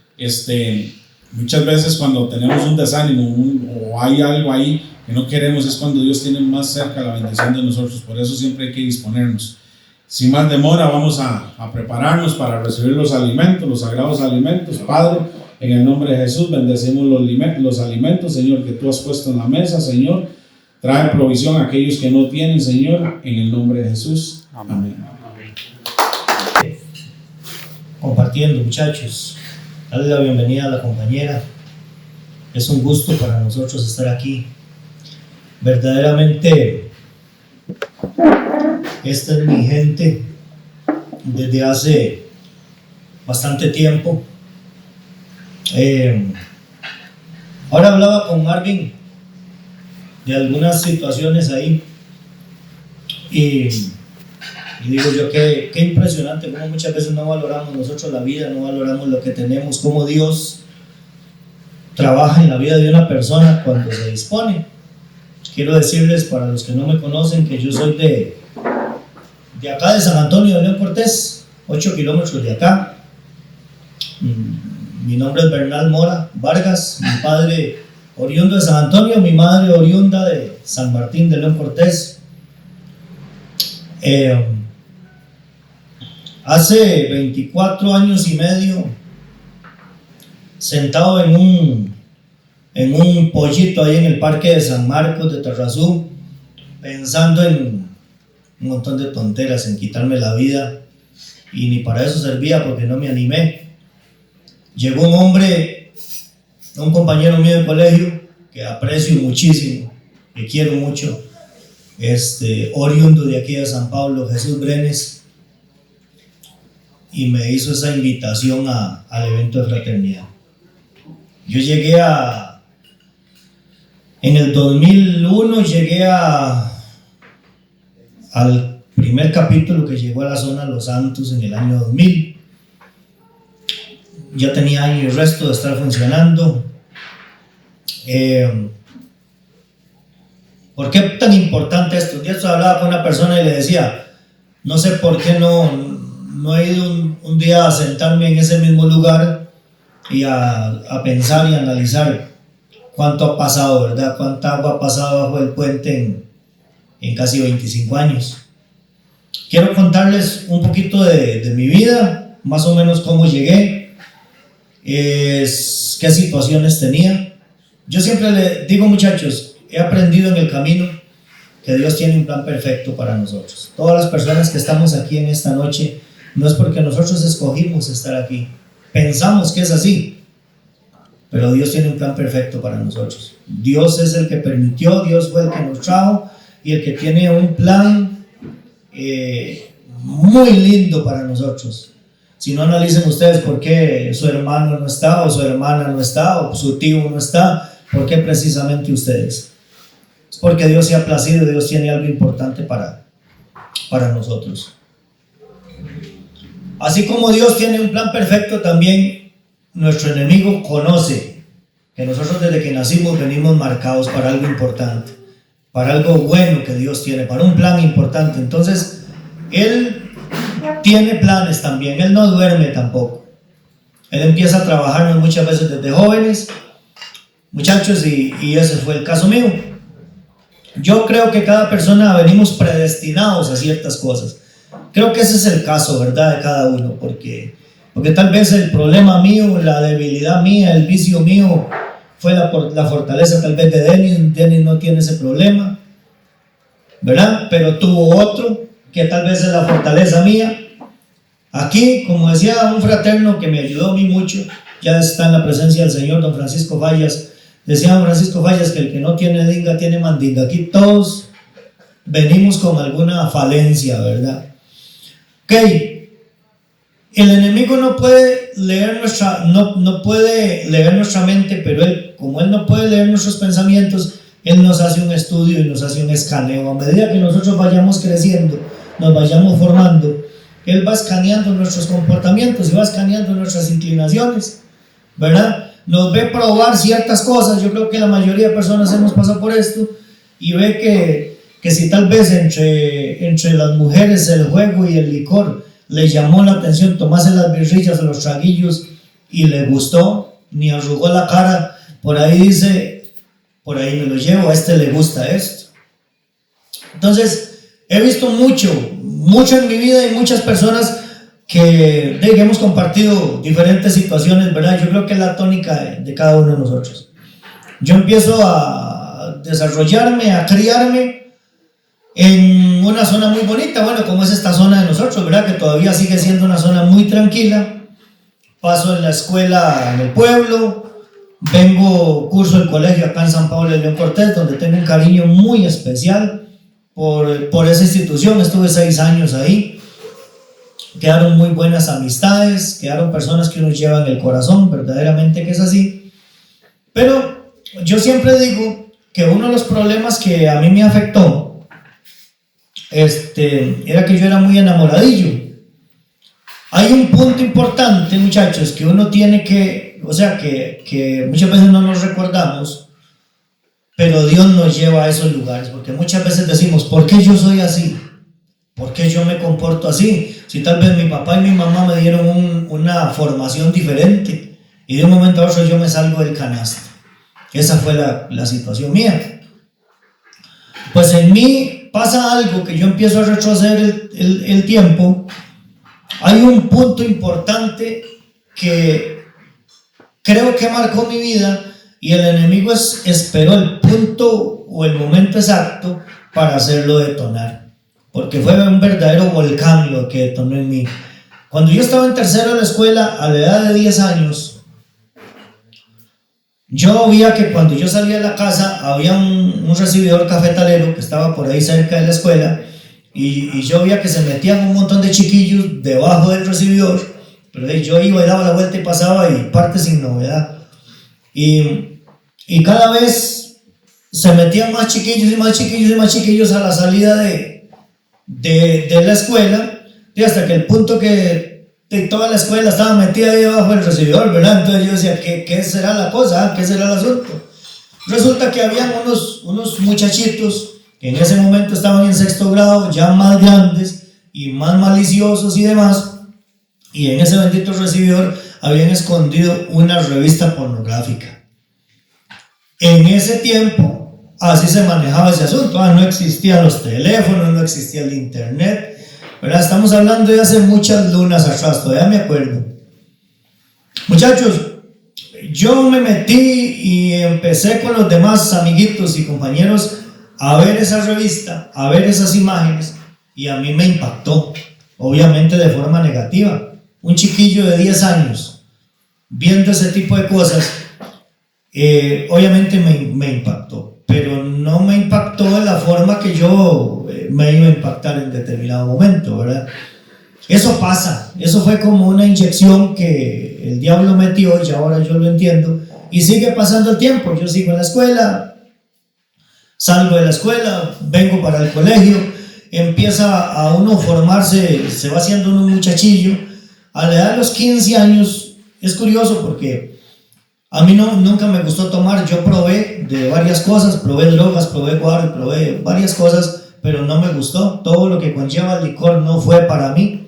muchas veces cuando tenemos un desánimo o hay algo ahí que no queremos, es cuando Dios tiene más cerca la bendición de nosotros. Por eso siempre hay que disponernos. Sin más demora, vamos a prepararnos para recibir los alimentos, los sagrados alimentos. Padre, en el nombre de Jesús, bendecimos los alimentos, Señor, que tú has puesto en la mesa, Señor. Trae provisión a aquellos que no tienen, Señor, en el nombre de Jesús. Amén. Compartiendo, muchachos. Dale la bienvenida a la compañera. Es un gusto para nosotros estar aquí. Verdaderamente, esta es mi gente desde hace bastante tiempo. Ahora hablaba con Marvin de algunas situaciones ahí y digo yo que impresionante cómo muchas veces no valoramos nosotros la vida, no valoramos lo que tenemos, cómo Dios trabaja en la vida de una persona cuando se dispone. Quiero decirles, para los que no me conocen, que yo soy de acá de San Antonio de León Cortés, 8 kilómetros de acá. Mi nombre es Bernal Mora Vargas, mi padre oriundo de San Antonio, mi madre oriunda de San Martín de León Cortés. Hace 24 años y medio, sentado en un pollito ahí en el parque de San Marcos de Tarrazú, pensando en un montón de tonteras, en quitarme la vida, y ni para eso servía porque no me animé. Llegó un hombre, un compañero mío de colegio, que aprecio muchísimo, que quiero mucho, oriundo de aquí de San Pablo, Jesús Brenes, y me hizo esa invitación al evento de fraternidad. Yo llegué en el 2001 llegué al primer capítulo que llegó a la zona Los Santos en el año 2000. Ya tenía año y resto de estar funcionando. ¿Por qué tan importante esto? Un día hablaba con una persona y le decía, no sé por qué no he ido un día a sentarme en ese mismo lugar y a pensar y analizar cuánto ha pasado, ¿verdad? Cuánta agua ha pasado bajo el puente en casi 25 años. Quiero contarles un poquito de mi vida, más o menos cómo llegué, qué situaciones tenía. Yo siempre le digo, muchachos, he aprendido en el camino que Dios tiene un plan perfecto para nosotros. Todas las personas que estamos aquí en esta noche, no es porque nosotros escogimos estar aquí, pensamos que es así, pero Dios tiene un plan perfecto para nosotros. Dios es el que permitió, Dios fue el que nos trajo y el que tiene un plan muy lindo para nosotros. Si no, analicen ustedes por qué su hermano no está, o su hermana no está, o su tío no está, por qué precisamente ustedes. Es porque Dios se ha placido, Dios tiene algo importante para nosotros. Así como Dios tiene un plan perfecto, también nuestro enemigo conoce que nosotros desde que nacimos venimos marcados para algo importante, para algo bueno que Dios tiene, para un plan importante. Entonces, Él tiene planes también, Él no duerme tampoco. Él empieza a trabajarnos muchas veces desde jóvenes, muchachos, y ese fue el caso mío. Yo creo que cada persona venimos predestinados a ciertas cosas. Creo que ese es el caso, ¿verdad?, de cada uno, porque tal vez el problema mío, la debilidad mía, el vicio mío fue la fortaleza tal vez de Denis. Denis no tiene ese problema, ¿verdad? Pero tuvo otro que tal vez es la fortaleza mía. Aquí, como decía un fraterno que me ayudó a mí mucho, ya está en la presencia del Señor, don Francisco Fallas. Decía don Francisco Fallas que el que no tiene dinga tiene mandinga. Aquí todos venimos con alguna falencia, ¿verdad? Ok, el enemigo no puede leer no puede leer nuestra mente, pero como Él no puede leer nuestros pensamientos, Él nos hace un estudio y nos hace un escaneo. A medida que nosotros vayamos creciendo, nos vayamos formando, Él va escaneando nuestros comportamientos y va escaneando nuestras inclinaciones, ¿verdad? Nos ve probar ciertas cosas. Yo creo que la mayoría de personas hemos pasado por esto y ve que si tal vez entre las mujeres el juego y el licor le llamó la atención, tomarse las birrillas o los traguillos y le gustó, ni arrugó la cara, por ahí dice, por ahí me lo llevo, a este le gusta esto. Entonces, he visto mucho en mi vida y muchas personas que hemos compartido diferentes situaciones, ¿verdad? Yo creo que es la tónica de cada uno de nosotros. Yo empiezo a desarrollarme, a criarme en una zona muy bonita, bueno, como es esta zona de nosotros, ¿verdad? Que todavía sigue siendo una zona muy tranquila. Paso en la escuela en el pueblo, curso el colegio acá en San Pablo de León Cortés, donde tengo un cariño muy especial por esa institución. Estuve 6 años ahí, quedaron muy buenas amistades, quedaron personas que uno lleva en el corazón, verdaderamente que es así. Pero yo siempre digo que uno de los problemas que a mí me afectó era que yo era muy enamoradillo. Hay un punto importante, muchachos, que uno tiene que muchas veces no nos recordamos, pero Dios nos lleva a esos lugares, porque muchas veces decimos, ¿por qué yo soy así? ¿Por qué yo me comporto así? Si tal vez mi papá y mi mamá me dieron una formación diferente y de un momento a otro yo me salgo del canasto. Esa fue la situación mía. Pues en mí pasa algo que yo empiezo a retroceder el tiempo. Hay un punto importante que creo que marcó mi vida y el enemigo esperó el punto o el momento exacto para hacerlo detonar, porque fue un verdadero volcán lo que detonó en mí. Cuando yo estaba en tercero de la escuela, a la edad de 10 años, yo veía que cuando yo salía de la casa había un recibidor cafetalero que estaba por ahí cerca de la escuela, y yo veía que se metían un montón de chiquillos debajo del recibidor, pero yo iba y daba la vuelta y pasaba y parte sin novedad, y cada vez se metían más chiquillos y más chiquillos y más chiquillos a la salida de la escuela, y hasta que el punto que toda la escuela estaba metida ahí debajo del recibidor, ¿verdad? Entonces yo decía, ¿qué será la cosa? ¿Qué será el asunto? Resulta que habían unos muchachitos que en ese momento estaban en 6º grado, ya más grandes y más maliciosos y demás, y en ese bendito recibidor habían escondido una revista pornográfica. En ese tiempo así se manejaba ese asunto. No existían los teléfonos, no existía el internet, ¿verdad? Estamos hablando de hace muchas lunas atrás, todavía me acuerdo. Muchachos, yo me metí y empecé con los demás amiguitos y compañeros a ver esa revista, a ver esas imágenes, y a mí me impactó, obviamente de forma negativa. Un chiquillo de 10 años viendo ese tipo de cosas, obviamente me impactó, pero no me impactó de la forma que yo me iba a impactar en determinado momento, ¿verdad? Eso pasa, eso fue como una inyección que el diablo metió y ahora yo lo entiendo, y sigue pasando el tiempo. Yo sigo en la escuela, salgo de la escuela, vengo para el colegio, empieza a uno formarse, se va haciendo uno un muchachillo. A la edad de los 15 años, es curioso porque a mí nunca me gustó tomar. Yo probé de varias cosas, probé drogas, probé guaro, probé varias cosas, pero no me gustó. Todo lo que conlleva el licor no fue para mí,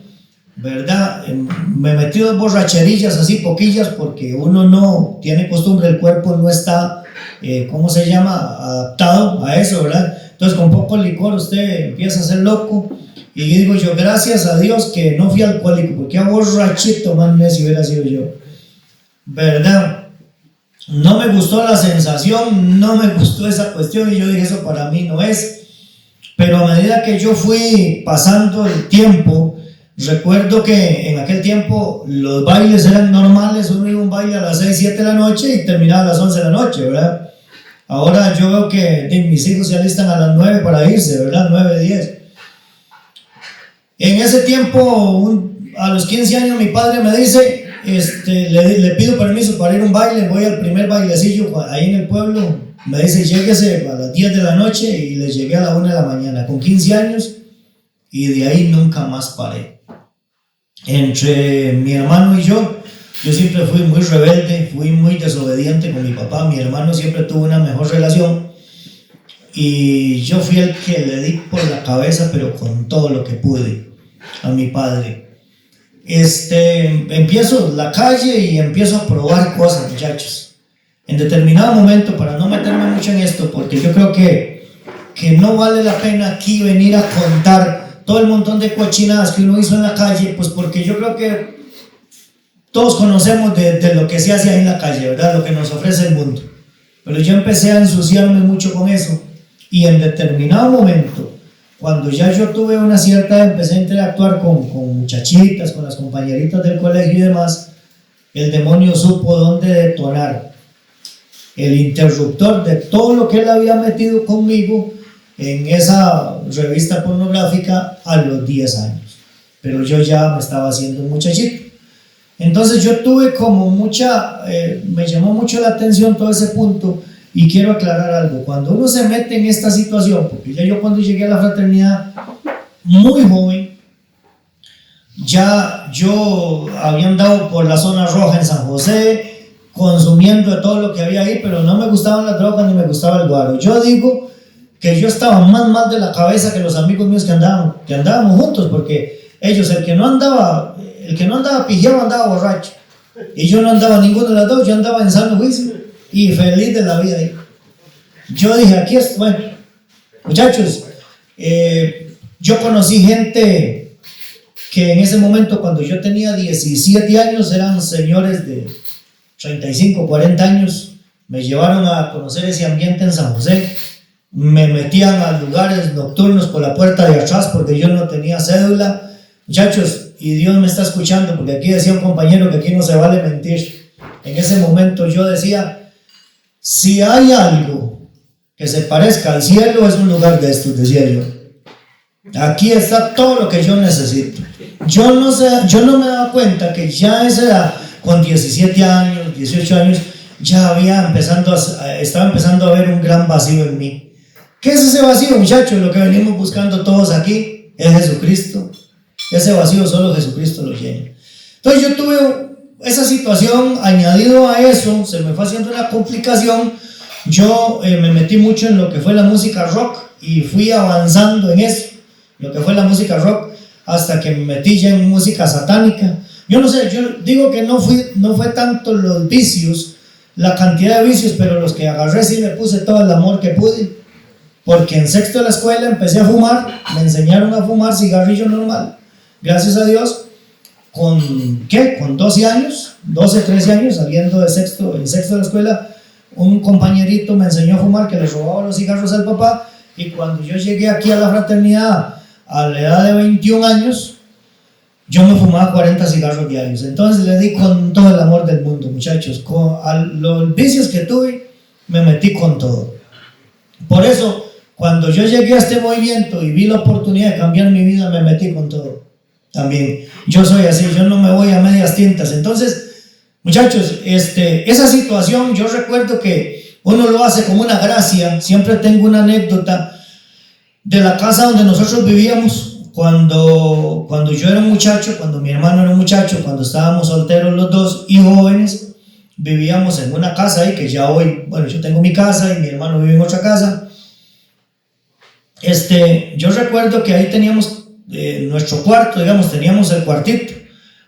¿verdad? Me metí 2 borracherillas así, poquillas, porque uno no tiene costumbre, el cuerpo no está, adaptado a eso, ¿verdad? Entonces con poco licor usted empieza a ser loco. Y digo yo, gracias a Dios que no fui alcohólico, porque a borrachito más necio hubiera sido yo, ¿verdad? No me gustó la sensación, no me gustó esa cuestión, y yo dije, eso para mí no es. Pero a medida que yo fui pasando el tiempo, recuerdo que en aquel tiempo los bailes eran normales. Uno iba a un baile a las 6, 7 de la noche y terminaba a las 11 de la noche, ¿verdad? Ahora yo veo que mis hijos se alistan a las 9 para irse, ¿verdad? 9, 10. En ese tiempo, a los 15 años, mi padre me dice, le pido permiso para ir a un baile, voy al primer bailecillo ahí en el pueblo, me dice lléguese a las 10 de la noche y le llegué a la 1 de la mañana con 15 años y de ahí nunca más paré. Entre mi hermano y yo siempre fui muy rebelde, fui muy desobediente con mi papá, mi hermano siempre tuvo una mejor relación y yo fui el que le di por la cabeza, pero con todo lo que pude, a mi padre. Empiezo la calle y empiezo a probar cosas, muchachos. En determinado momento, para no meterme mucho en esto, porque yo creo que no vale la pena aquí venir a contar todo el montón de cochinadas que uno hizo en la calle, pues porque yo creo que todos conocemos de lo que se hace ahí en la calle, ¿verdad? Lo que nos ofrece el mundo. Pero yo empecé a ensuciarme mucho con eso y en determinado momento, cuando ya yo tuve una cierta edad, empecé a interactuar con muchachitas, con las compañeritas del colegio y demás, el demonio supo dónde detonar el interruptor de todo lo que él había metido conmigo en esa revista pornográfica a los 10 años. Pero yo ya me estaba haciendo un muchachito. Entonces yo tuve como me llamó mucho la atención todo ese punto y quiero aclarar algo. Cuando uno se mete en esta situación, porque ya yo cuando llegué a la fraternidad muy joven, ya yo había andado por la zona roja en San José, consumiendo de todo lo que había ahí, pero no me gustaban las drogas ni me gustaba el guaro. Yo digo que yo estaba más mal de la cabeza que los amigos míos que andábamos juntos, porque ellos, el que no andaba pijado andaba borracho, y yo no andaba ninguno de las dos, yo andaba en sano juicio y feliz de la vida ahí. Yo dije, aquí es, bueno, muchachos, yo conocí gente que en ese momento, cuando yo tenía 17 años, eran señores de 35, 40 años, me llevaron a conocer ese ambiente en San José, me metían a lugares nocturnos por la puerta de atrás porque yo no tenía cédula. Muchachos, y Dios me está escuchando, porque aquí decía un compañero que aquí no se vale mentir. En ese momento yo decía, si hay algo que se parezca al cielo, es un lugar de estos, decía yo. Aquí está todo lo que yo necesito. Yo no me daba cuenta que ya a esa edad, con 17 años, 18 años, ya estaba empezando a ver un gran vacío en mí. ¿Qué es ese vacío, muchachos? Lo que venimos buscando todos aquí es Jesucristo. Ese vacío solo Jesucristo lo llena. Entonces yo tuve esa situación, añadido a eso, se me fue haciendo una complicación. Yo me metí mucho en lo que fue la música rock y fui avanzando en eso, lo que fue la música rock, hasta que me metí ya en música satánica. Yo no sé, yo digo que no fue tanto los vicios, la cantidad de vicios, pero los que agarré sí le puse todo el amor que pude, porque en sexto de la escuela empecé a fumar, me enseñaron a fumar cigarrillo normal. Gracias a Dios, con 12 años, 12, 13 años, saliendo en sexto de la escuela, un compañerito me enseñó a fumar, que le robaba los cigarros al papá, y cuando yo llegué aquí a la fraternidad a la edad de 21 años, yo me fumaba 40 cigarros diarios. Entonces le di con todo el amor del mundo, muchachos. A los vicios que tuve, me metí con todo. Por eso, cuando yo llegué a este movimiento y vi la oportunidad de cambiar mi vida, me metí con todo. También, yo soy así, yo no me voy a medias tintas. Entonces, muchachos, esa situación, yo recuerdo que uno lo hace como una gracia. Siempre tengo una anécdota de la casa donde nosotros vivíamos cuando yo era un muchacho, cuando mi hermano era un muchacho, cuando estábamos solteros los dos y jóvenes. Vivíamos en una casa ahí que ya hoy, bueno, yo tengo mi casa y mi hermano vive en otra casa. Yo recuerdo que ahí teníamos nuestro cuarto, digamos, teníamos el cuartito,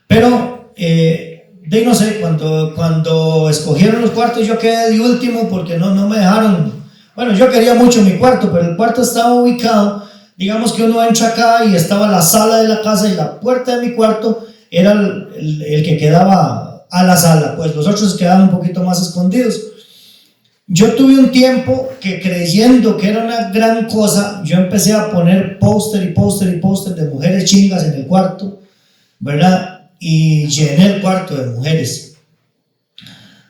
pero no sé, cuando escogieron los cuartos yo quedé de último porque no me dejaron. Bueno, yo quería mucho mi cuarto, pero el cuarto estaba ubicado, digamos que uno entra acá y estaba la sala de la casa y la puerta de mi cuarto era el que quedaba a la sala, pues los otros quedaban un poquito más escondidos. Yo tuve un tiempo que, creyendo que era una gran cosa, yo empecé a poner póster de mujeres chingas en el cuarto, ¿verdad? Y llené el cuarto de mujeres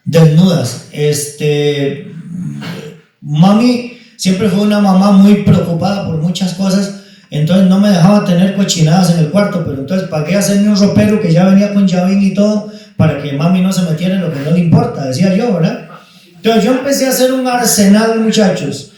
desnudas. Mami siempre fue una mamá muy preocupada por muchas cosas, entonces no me dejaba tener cochinadas en el cuarto, pero entonces pagué a hacerme un ropero que ya venía con llavín y todo, para que mami no se metiera en lo que no le importa, decía yo, ¿verdad? Entonces yo empecé a hacer un arsenal, muchachos.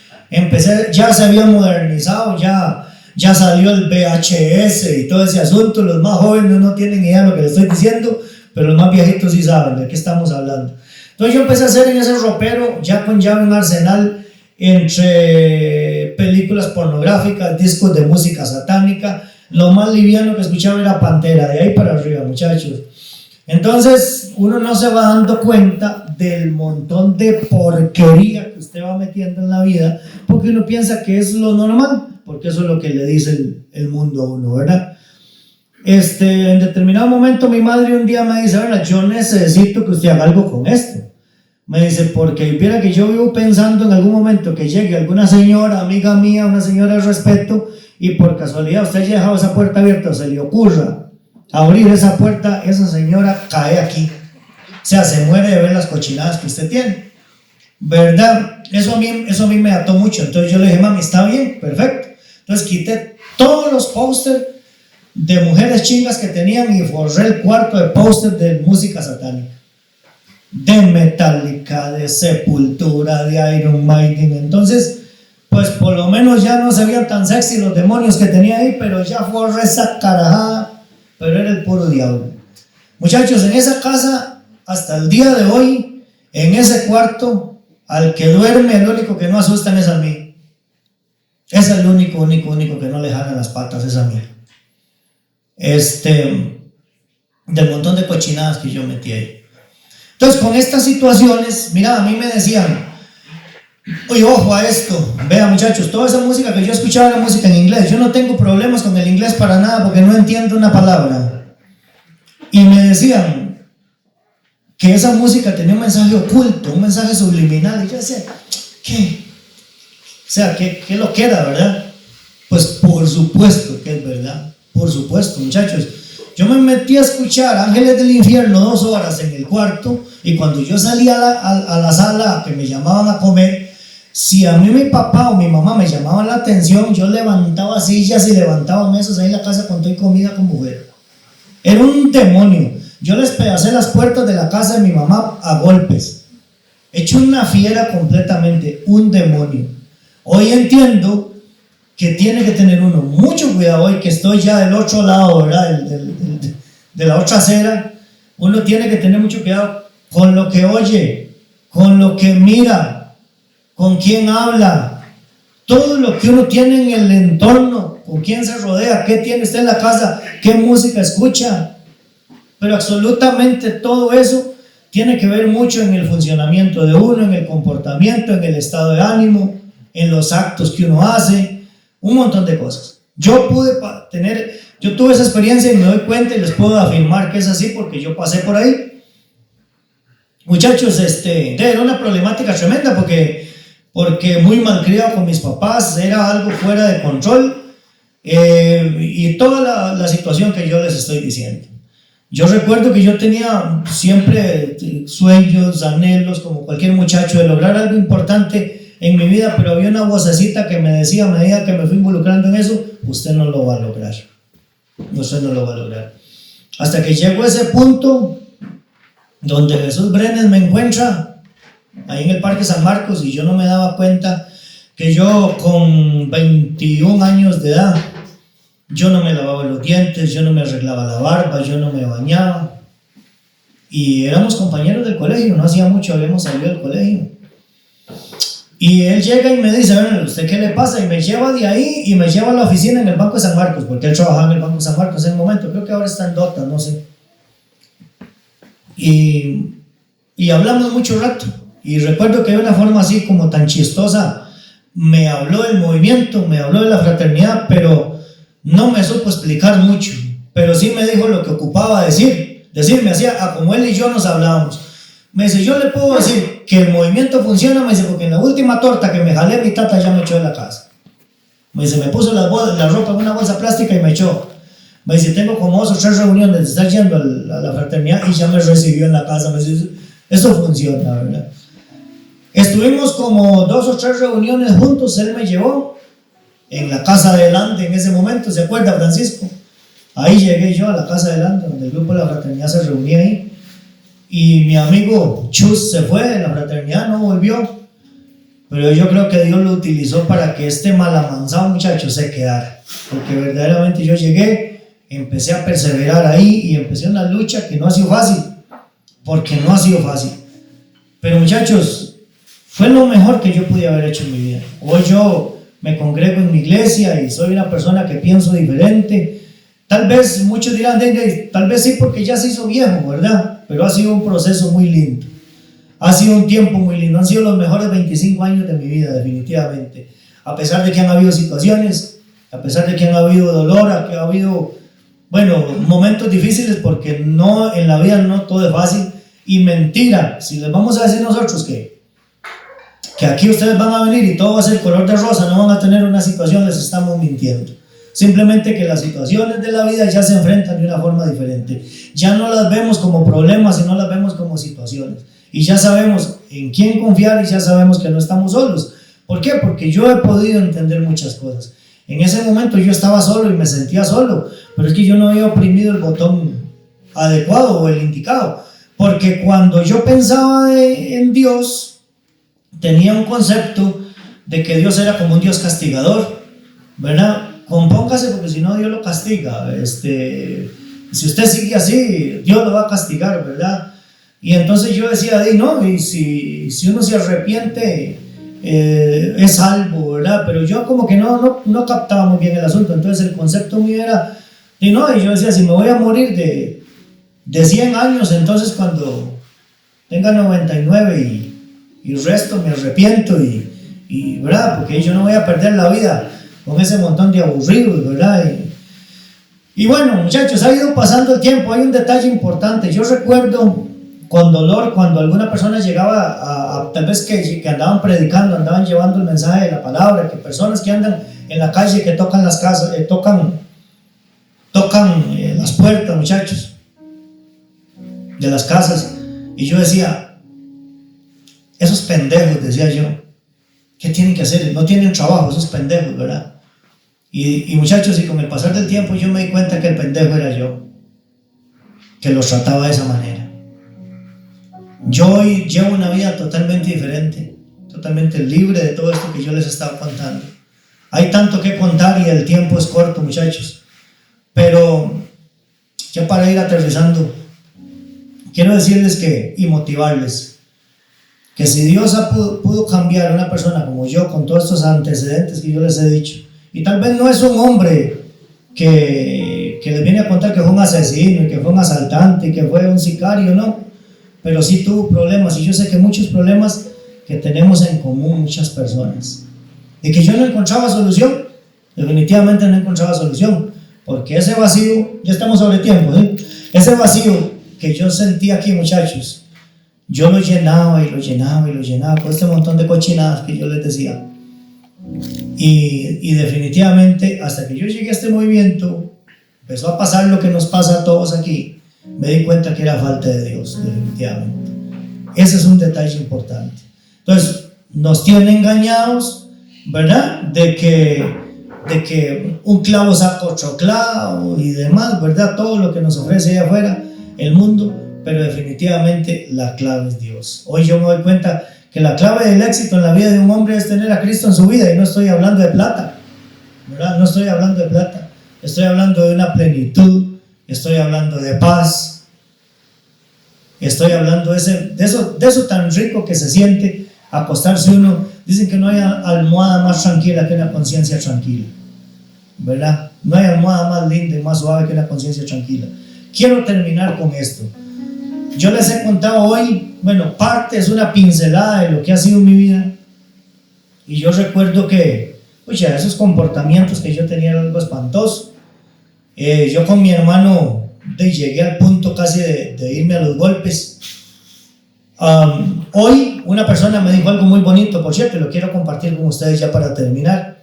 Ya se había modernizado, ya salió el VHS y todo ese asunto. Los más jóvenes no tienen idea de lo que les estoy diciendo, pero los más viejitos sí saben de qué estamos hablando. Entonces yo empecé a hacer en ese ropero, ya con llave, un arsenal entre películas pornográficas, discos de música satánica. Lo más liviano que escuchaba era Pantera, de ahí para arriba, muchachos. Entonces uno no se va dando cuenta del montón de porquería que usted va metiendo en la vida, porque uno piensa que es lo normal, porque eso es lo que le dice el mundo a uno, ¿verdad? En determinado momento mi madre un día me dice: "Bueno, yo necesito que usted haga algo con esto". Me dice, porque viera que yo vivo pensando en algún momento que llegue alguna señora, amiga mía, una señora de respeto, y por casualidad usted haya dejado esa puerta abierta o se le ocurra abrir esa puerta, esa señora cae aquí. O sea, se muere de ver las cochinadas que usted tiene, ¿verdad? Eso a mí me ató mucho. Entonces yo le dije: "Mami, está bien, perfecto". Entonces quité todos los pósters de mujeres chingas que tenían y forré el cuarto de pósters de música satánica, de Metallica, de Sepultura, de Iron Maiden. Entonces, pues por lo menos ya no se veían tan sexy los demonios que tenía ahí, pero ya forré esa carajada, pero era el puro diablo. Muchachos, en esa casa, hasta el día de hoy, en ese cuarto, al que duerme, el único que no asustan es a mí. Es el único que no le jalan las patas, es a mí. Del montón de cochinadas que yo metí ahí. Entonces, con estas situaciones, mira, a mí me decían: "Oye, ojo a esto, vea, muchachos, toda esa música que yo escuchaba era música en inglés. Yo no tengo problemas con el inglés para nada, porque no entiendo una palabra". Y me decían que esa música tenía un mensaje oculto, un mensaje subliminal. Y yo decía: ¿qué? O sea, ¿qué lo que era, verdad? Pues por supuesto que es verdad, por supuesto, muchachos. Yo me metí a escuchar Ángeles del Infierno 2 horas en el cuarto, y cuando yo salía a la sala que me llamaban a comer, si a mí mi papá o mi mamá me llamaban la atención, yo levantaba sillas y levantaba mesas ahí en la casa con toda comida como mujer. Era un demonio. Yo les pedacé las puertas de la casa de mi mamá a golpes. Hecho una fiera completamente, un demonio. Hoy entiendo que tiene que tener uno mucho cuidado. Hoy que estoy ya del otro lado, ¿verdad? De la otra acera, uno tiene que tener mucho cuidado con lo que oye, con lo que mira, con quién habla, todo lo que uno tiene en el entorno, con quién se rodea, qué tiene usted en la casa, qué música escucha. Pero absolutamente todo eso tiene que ver mucho en el funcionamiento de uno, en el comportamiento, en el estado de ánimo, en los actos que uno hace, un montón de cosas. Yo tuve esa experiencia y me doy cuenta y les puedo afirmar que es así, porque yo pasé por ahí. Muchachos, era una problemática tremenda, porque muy malcriado con mis papás, era algo fuera de control, y toda la situación que yo les estoy diciendo. Yo recuerdo que yo tenía siempre sueños, anhelos, como cualquier muchacho, de lograr algo importante en mi vida, pero había una vocecita que me decía, a medida que me fui involucrando en eso: usted no lo va a lograr, usted no lo va a lograr. Hasta que llegó ese punto donde Jesús Brenes me encuentra ahí en el Parque San Marcos, y yo no me daba cuenta que yo, con 21 años de edad, yo no me lavaba los dientes, yo no me arreglaba la barba, yo no me bañaba, y éramos compañeros del colegio, no hacía mucho habíamos salido del colegio. Y él llega y me dice: "Bueno, ¿usted qué le pasa?". Y me lleva de ahí y me lleva a la oficina en el Banco de San Marcos, porque él trabajaba en el Banco de San Marcos en el momento, creo que ahora está en Dota, no sé. Y hablamos mucho rato, y recuerdo que de una forma así como tan chistosa me habló del movimiento, me habló de la fraternidad, pero no me supo explicar mucho, pero sí me dijo lo que ocupaba decirme, hacía como él y yo nos hablábamos. Me dice: "Yo le puedo decir que el movimiento funciona", me dice, "porque en la última torta que me jalé, mi tata ya me echó de la casa". Me dice: "Me puso la ropa en una bolsa plástica y me echó". Me dice: "Tengo como 2 o 3 reuniones de estar yendo a la fraternidad y ya me recibió en la casa". Me dice: "Eso funciona, ¿verdad?". Estuvimos como 2 o 3 reuniones juntos. Él me llevó en la casa de Lande en ese momento, ¿se acuerda, Francisco? Ahí llegué yo a la casa de Lande, donde el grupo de la fraternidad se reunía ahí. y mi amigo Chus se fue de la fraternidad, no volvió, pero yo creo que Dios lo utilizó para que este malamanzado muchacho se quedara, porque verdaderamente yo llegué, empecé a perseverar ahí y empecé una lucha que no ha sido fácil, porque no ha sido fácil, pero muchachos, fue lo mejor que yo pude haber hecho en mi vida. Hoy yo me congrego en mi iglesia y soy una persona que pienso diferente. Tal vez muchos dirán, tal vez sí porque ya se hizo viejo, ¿verdad? Pero ha sido un proceso muy lindo. Ha sido un tiempo muy lindo. Han sido los mejores 25 años de mi vida, definitivamente. A pesar de que han habido situaciones, a pesar de que han habido dolor, que ha habido, bueno, momentos difíciles, porque no, en la vida no todo es fácil. Y mentira, si les vamos a decir nosotros que aquí ustedes van a venir y todo va a ser color de rosa, no van a tener una situación, les estamos mintiendo. Simplemente que las situaciones de la vida ya se enfrentan de una forma diferente. Ya no las vemos como problemas, sino las vemos como situaciones. Y ya sabemos en quién confiar y ya sabemos que no estamos solos. ¿Por qué? Porque yo he podido entender muchas cosas. En ese momento yo estaba solo y me sentía solo, pero es que yo no había oprimido el botón adecuado o el indicado. Porque cuando yo pensaba en Dios, tenía un concepto de que Dios era como un Dios castigador, ¿verdad? Compóngase porque si no Dios lo castiga. Si usted sigue así, Dios lo va a castigar, ¿verdad? Y entonces yo decía, no, y si uno se arrepiente, es salvo, ¿verdad? Pero yo como que no captaba muy bien el asunto. Entonces el concepto mío era, y yo decía, si me voy a morir de 100 años, entonces cuando tenga 99 y el resto me arrepiento y ¿verdad? Porque yo no voy a perder la vida con ese montón de aburridos, ¿verdad? Y bueno, muchachos, ha ido pasando el tiempo. Hay un detalle importante. Yo recuerdo con dolor cuando alguna persona llegaba tal vez que andaban predicando, andaban llevando el mensaje de la palabra, que personas que andan en la calle, que tocan las casas, tocan las puertas, muchachos, de las casas. Y yo decía, esos pendejos, decía yo, ¿qué tienen que hacer? No tienen trabajo, esos pendejos, ¿verdad? Y muchachos, y con el pasar del tiempo yo me di cuenta que el pendejo era yo, que los trataba de esa manera. Yo hoy llevo una vida totalmente diferente, totalmente libre de todo esto que yo les estaba contando. Hay tanto que contar y el tiempo es corto, muchachos. Pero ya para ir aterrizando, quiero decirles y motivarles que si Dios pudo cambiar a una persona como yo con todos estos antecedentes que yo les he dicho, y tal vez no es un hombre que les viene a contar que fue un asesino y que fue un asaltante y que fue un sicario, no, pero sí tuvo problemas, y yo sé que muchos problemas que tenemos en común muchas personas, y que yo no encontraba solución, definitivamente no encontraba solución, porque ese vacío, ya estamos sobre tiempo, ¿eh? Ese vacío que yo sentía aquí, muchachos, yo lo llenaba y lo llenaba y lo llenaba con este montón de cochinadas que yo les decía. Y definitivamente, hasta que yo llegué a este movimiento, empezó a pasar lo que nos pasa a todos aquí. Me di cuenta que era falta de Dios, definitivamente. Ese es un detalle importante. Entonces, nos tienen engañados, ¿verdad? De que un clavo saca otro clavo y demás, ¿verdad? Todo lo que nos ofrece allá afuera, el mundo, pero definitivamente la clave es Dios. Hoy yo me doy cuenta que la clave del éxito en la vida de un hombre es tener a Cristo en su vida, y no estoy hablando de plata, ¿verdad? No estoy hablando de plata, estoy hablando de una plenitud, estoy hablando de paz, estoy hablando de eso tan rico que se siente acostarse uno. Dicen que no hay almohada más tranquila que una conciencia tranquila, ¿verdad? No hay almohada más linda y más suave que una conciencia tranquila. Quiero terminar con esto. Yo les he contado hoy, bueno, parte es una pincelada de lo que ha sido mi vida, y yo recuerdo que, esos comportamientos que yo tenía eran algo espantoso. Yo con mi hermano llegué al punto casi de irme a los golpes. Hoy una persona me dijo algo muy bonito, por cierto, lo quiero compartir con ustedes ya para terminar.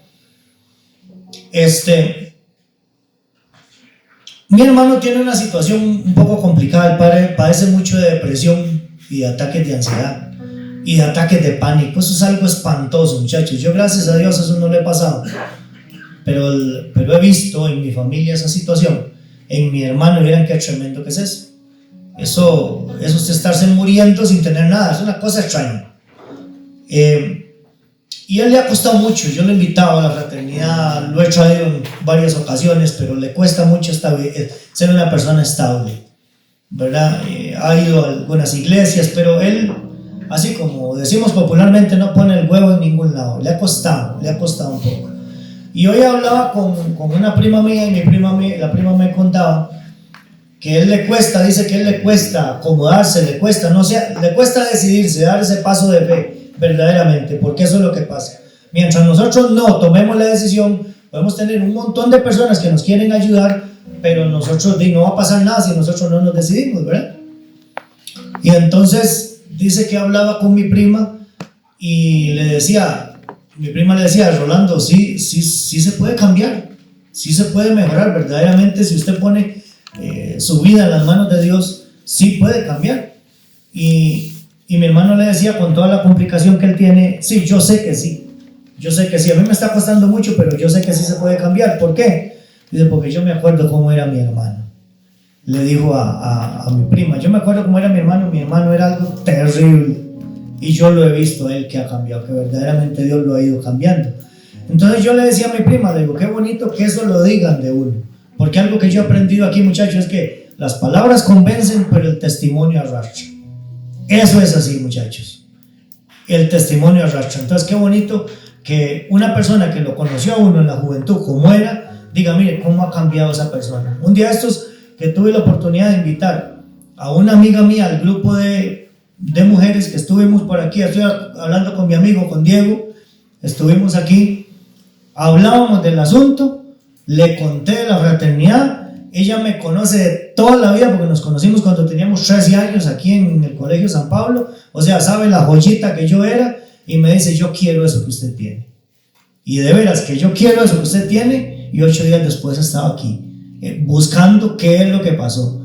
Mi hermano tiene una situación un poco complicada. El padre padece mucho de depresión y de ataques de ansiedad y de ataques de pánico. Eso es algo espantoso, muchachos. Yo, gracias a Dios, eso no le he pasado, pero he visto en mi familia esa situación. En mi hermano, miren qué tremendo que es eso. Eso es estarse muriendo sin tener nada, es una cosa extraña. Y a él le ha costado mucho, yo lo he invitado a la fraternidad, lo he traído en varias ocasiones, pero le cuesta mucho ser una persona estable, ¿verdad? Ha ido a algunas iglesias, pero él, así como decimos popularmente, no pone el huevo en ningún lado, le ha costado un poco. Y hoy hablaba con una prima mía y la prima me contaba que a él le cuesta, dice que a él le cuesta acomodarse, le cuesta decidirse, dar ese paso de fe verdaderamente, porque eso es lo que pasa. Mientras nosotros no tomemos la decisión, podemos tener un montón de personas que nos quieren ayudar, pero nosotros no va a pasar nada si nosotros no nos decidimos, ¿verdad? Y entonces dice que hablaba con mi prima y mi prima le decía, Rolando, sí se puede cambiar, sí se puede mejorar verdaderamente. Si usted pone su vida en las manos de Dios, sí puede cambiar. Y mi hermano le decía, con toda la complicación que él tiene, sí, yo sé que sí, a mí me está costando mucho, pero yo sé que sí se puede cambiar. ¿Por qué? Dice, porque yo me acuerdo cómo era mi hermano. Le dijo a mi prima, yo me acuerdo cómo era mi hermano era algo terrible, y yo lo he visto a él que ha cambiado, que verdaderamente Dios lo ha ido cambiando. Entonces yo le decía a mi prima, le digo, qué bonito que eso lo digan de uno, porque algo que yo he aprendido aquí, muchachos, es que las palabras convencen, pero el testimonio arrastra. Eso es así, muchachos, el testimonio arrastra. Entonces qué bonito que una persona que lo conoció a uno en la juventud como era, diga, mire cómo ha cambiado esa persona. Un día estos que tuve la oportunidad de invitar a una amiga mía al grupo de mujeres que estuvimos por aquí, estoy hablando con mi amigo, con Diego, estuvimos aquí, hablábamos del asunto, le conté de la fraternidad. Ella me conoce de toda la vida porque nos conocimos cuando teníamos 13 años aquí en el Colegio San Pablo, o sea, sabe la joyita que yo era, y me dice, yo quiero eso que usted tiene. Y de veras que yo quiero eso que usted tiene, y 8 días después estaba aquí, buscando qué es lo que pasó.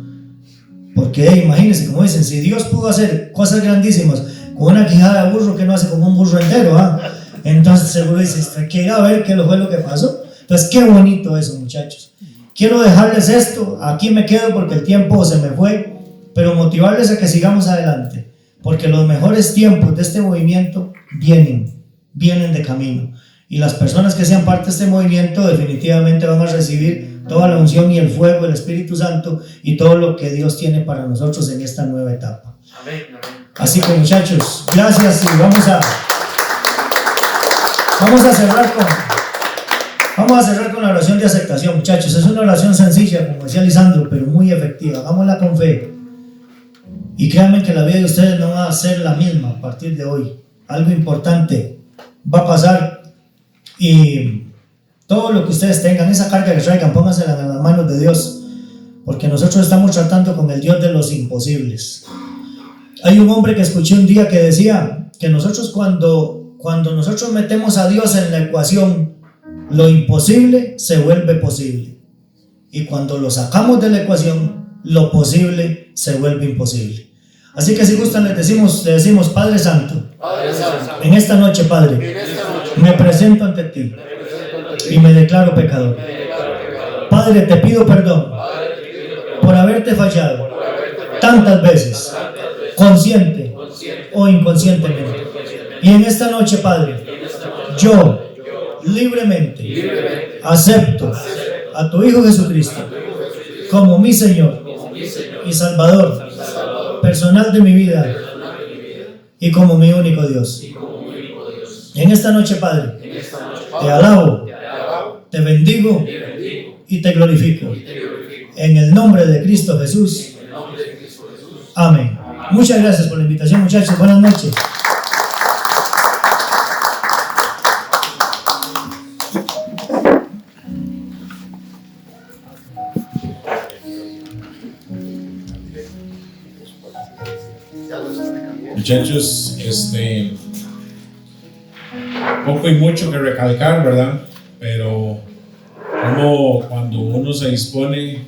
Porque imagínense, como dicen, si Dios pudo hacer cosas grandísimas con una quijada de burro, ¿qué no hace con un burro entero? Entonces seguro dices, hay que ir a ver qué fue lo que pasó. Entonces qué bonito eso, muchachos. Quiero dejarles esto, aquí me quedo porque el tiempo se me fue, pero motivarles a que sigamos adelante, porque los mejores tiempos de este movimiento vienen de camino, y las personas que sean parte de este movimiento definitivamente van a recibir toda la unción y el fuego del Espíritu Santo y todo lo que Dios tiene para nosotros en esta nueva etapa. Así que, muchachos, gracias, y vamos a cerrar con la oración de aceptación, muchachos. Es una oración sencilla, como decía Lisandro, pero muy efectiva. Hagámosla con fe. Y créanme que la vida de ustedes no va a ser la misma a partir de hoy. Algo importante va a pasar, y todo lo que ustedes tengan, esa carga que traigan, póngansela en las manos de Dios, porque nosotros estamos tratando con el Dios de los imposibles. Hay un hombre que escuché un día que decía que nosotros cuando nosotros metemos a Dios en la ecuación, lo imposible se vuelve posible, y cuando lo sacamos de la ecuación, lo posible se vuelve imposible. Así que si gustan le decimos Padre Santo, en esta noche, Padre, me presento ante ti y me declaro pecador. Padre, te pido perdón por haberte fallado tantas veces, consciente o inconscientemente. Y en esta noche, Padre, yo libremente acepto a tu Hijo Jesucristo como mi Señor y Salvador personal de mi vida y como mi único Dios. En esta noche, Padre, te alabo, te bendigo y te glorifico. En el nombre de Cristo Jesús. Amén. Muchas gracias por la invitación, muchachos. Buenas noches. Muchachos, poco y mucho que recalcar, ¿verdad? Pero como cuando uno se dispone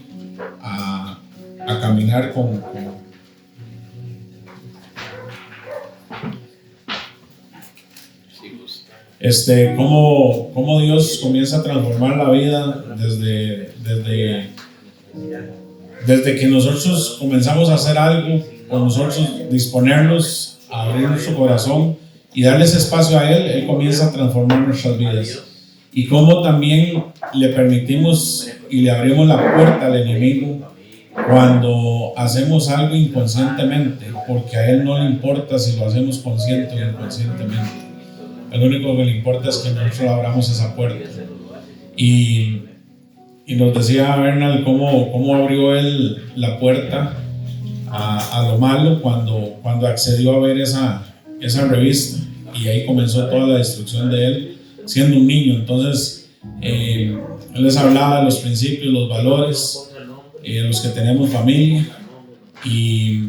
a caminar con cómo Dios comienza a transformar la vida desde desde que nosotros comenzamos a hacer algo, por nosotros disponernos a abrir nuestro corazón y darles espacio a Él, Él comienza a transformar nuestras vidas. Y cómo también le permitimos y le abrimos la puerta al enemigo cuando hacemos algo inconscientemente, porque a Él no le importa si lo hacemos consciente o inconscientemente. Lo único que le importa es que nosotros abramos esa puerta. Y nos decía Bernal cómo abrió Él la puerta a lo malo cuando accedió a ver esa revista, y ahí comenzó toda la destrucción de él siendo un niño. Entonces él les hablaba de los principios, los valores, los que tenemos familia, y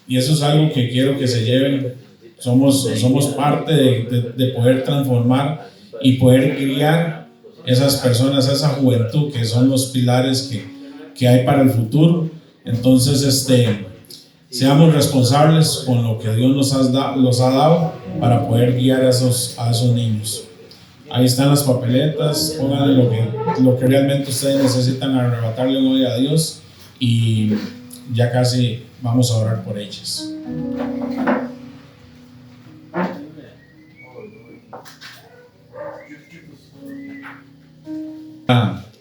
eso es algo que quiero que se lleven. Somos parte de poder transformar y poder guiar esas personas, esa juventud que son los pilares que hay para el futuro. Entonces seamos responsables con lo que Dios los ha dado para poder guiar a esos niños. Ahí están las papeletas, pónganle lo que realmente ustedes necesitan arrebatarle hoy a Dios, y ya casi vamos a orar por ellas.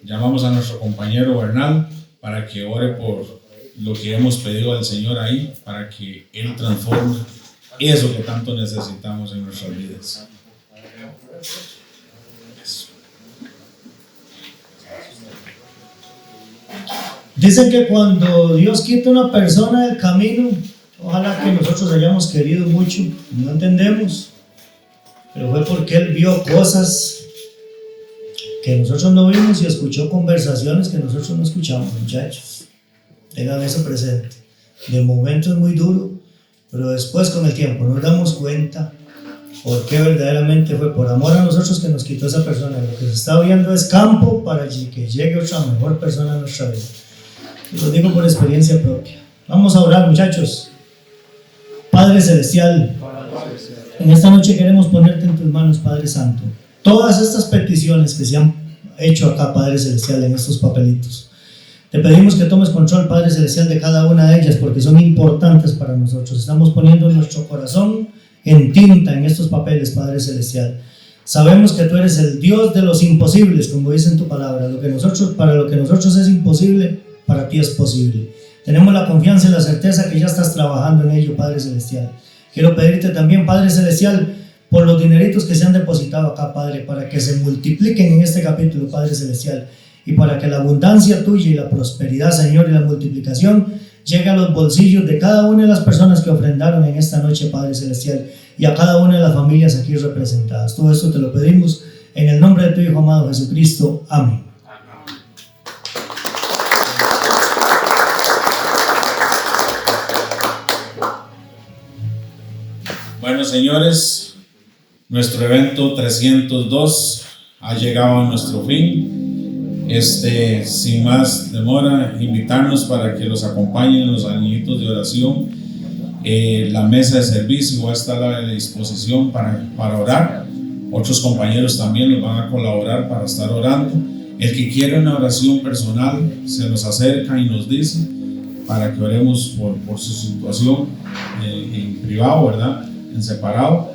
Llamamos a nuestro compañero Bernal para que ore por lo que hemos pedido al Señor ahí, para que Él transforme eso que tanto necesitamos en nuestras vidas. Dicen que cuando Dios quita a una persona del camino, ojalá que nosotros hayamos querido mucho, no entendemos, pero fue porque Él vio cosas que nosotros no vimos y escuchó conversaciones que nosotros no escuchamos, muchachos. Tengan eso presente. De momento es muy duro, pero después con el tiempo nos damos cuenta por qué verdaderamente fue por amor a nosotros que nos quitó esa persona. Lo que se está viendo es campo para que llegue otra mejor persona a nuestra vida. Lo digo por experiencia propia. Vamos a orar, muchachos. Padre Celestial, en esta noche queremos ponerte en tus manos, Padre Santo, todas estas peticiones que se han hecho acá, Padre Celestial, en estos papelitos. Te pedimos que tomes control, Padre Celestial, de cada una de ellas, porque son importantes para nosotros. Estamos poniendo nuestro corazón en tinta en estos papeles, Padre Celestial. Sabemos que tú eres el Dios de los imposibles, como dice en tu palabra. Para lo que nosotros es imposible, para ti es posible. Tenemos la confianza y la certeza que ya estás trabajando en ello, Padre Celestial. Quiero pedirte también, Padre Celestial, por los dineritos que se han depositado acá, Padre, para que se multipliquen en este capítulo, Padre Celestial, y para que la abundancia tuya y la prosperidad, Señor, y la multiplicación llegue a los bolsillos de cada una de las personas que ofrendaron en esta noche, Padre Celestial, y a cada una de las familias aquí representadas. Todo esto te lo pedimos en el nombre de tu Hijo amado Jesucristo. Amén. Bueno, señores, nuestro evento 302 ha llegado a nuestro fin. Sin más demora, invitarnos para que los acompañen en los añitos de oración. La mesa de servicio va a estar a la disposición para orar. Otros compañeros también nos van a colaborar para estar orando. El que quiera una oración personal se nos acerca y nos dice para que oremos por su situación en privado, ¿verdad? En separado.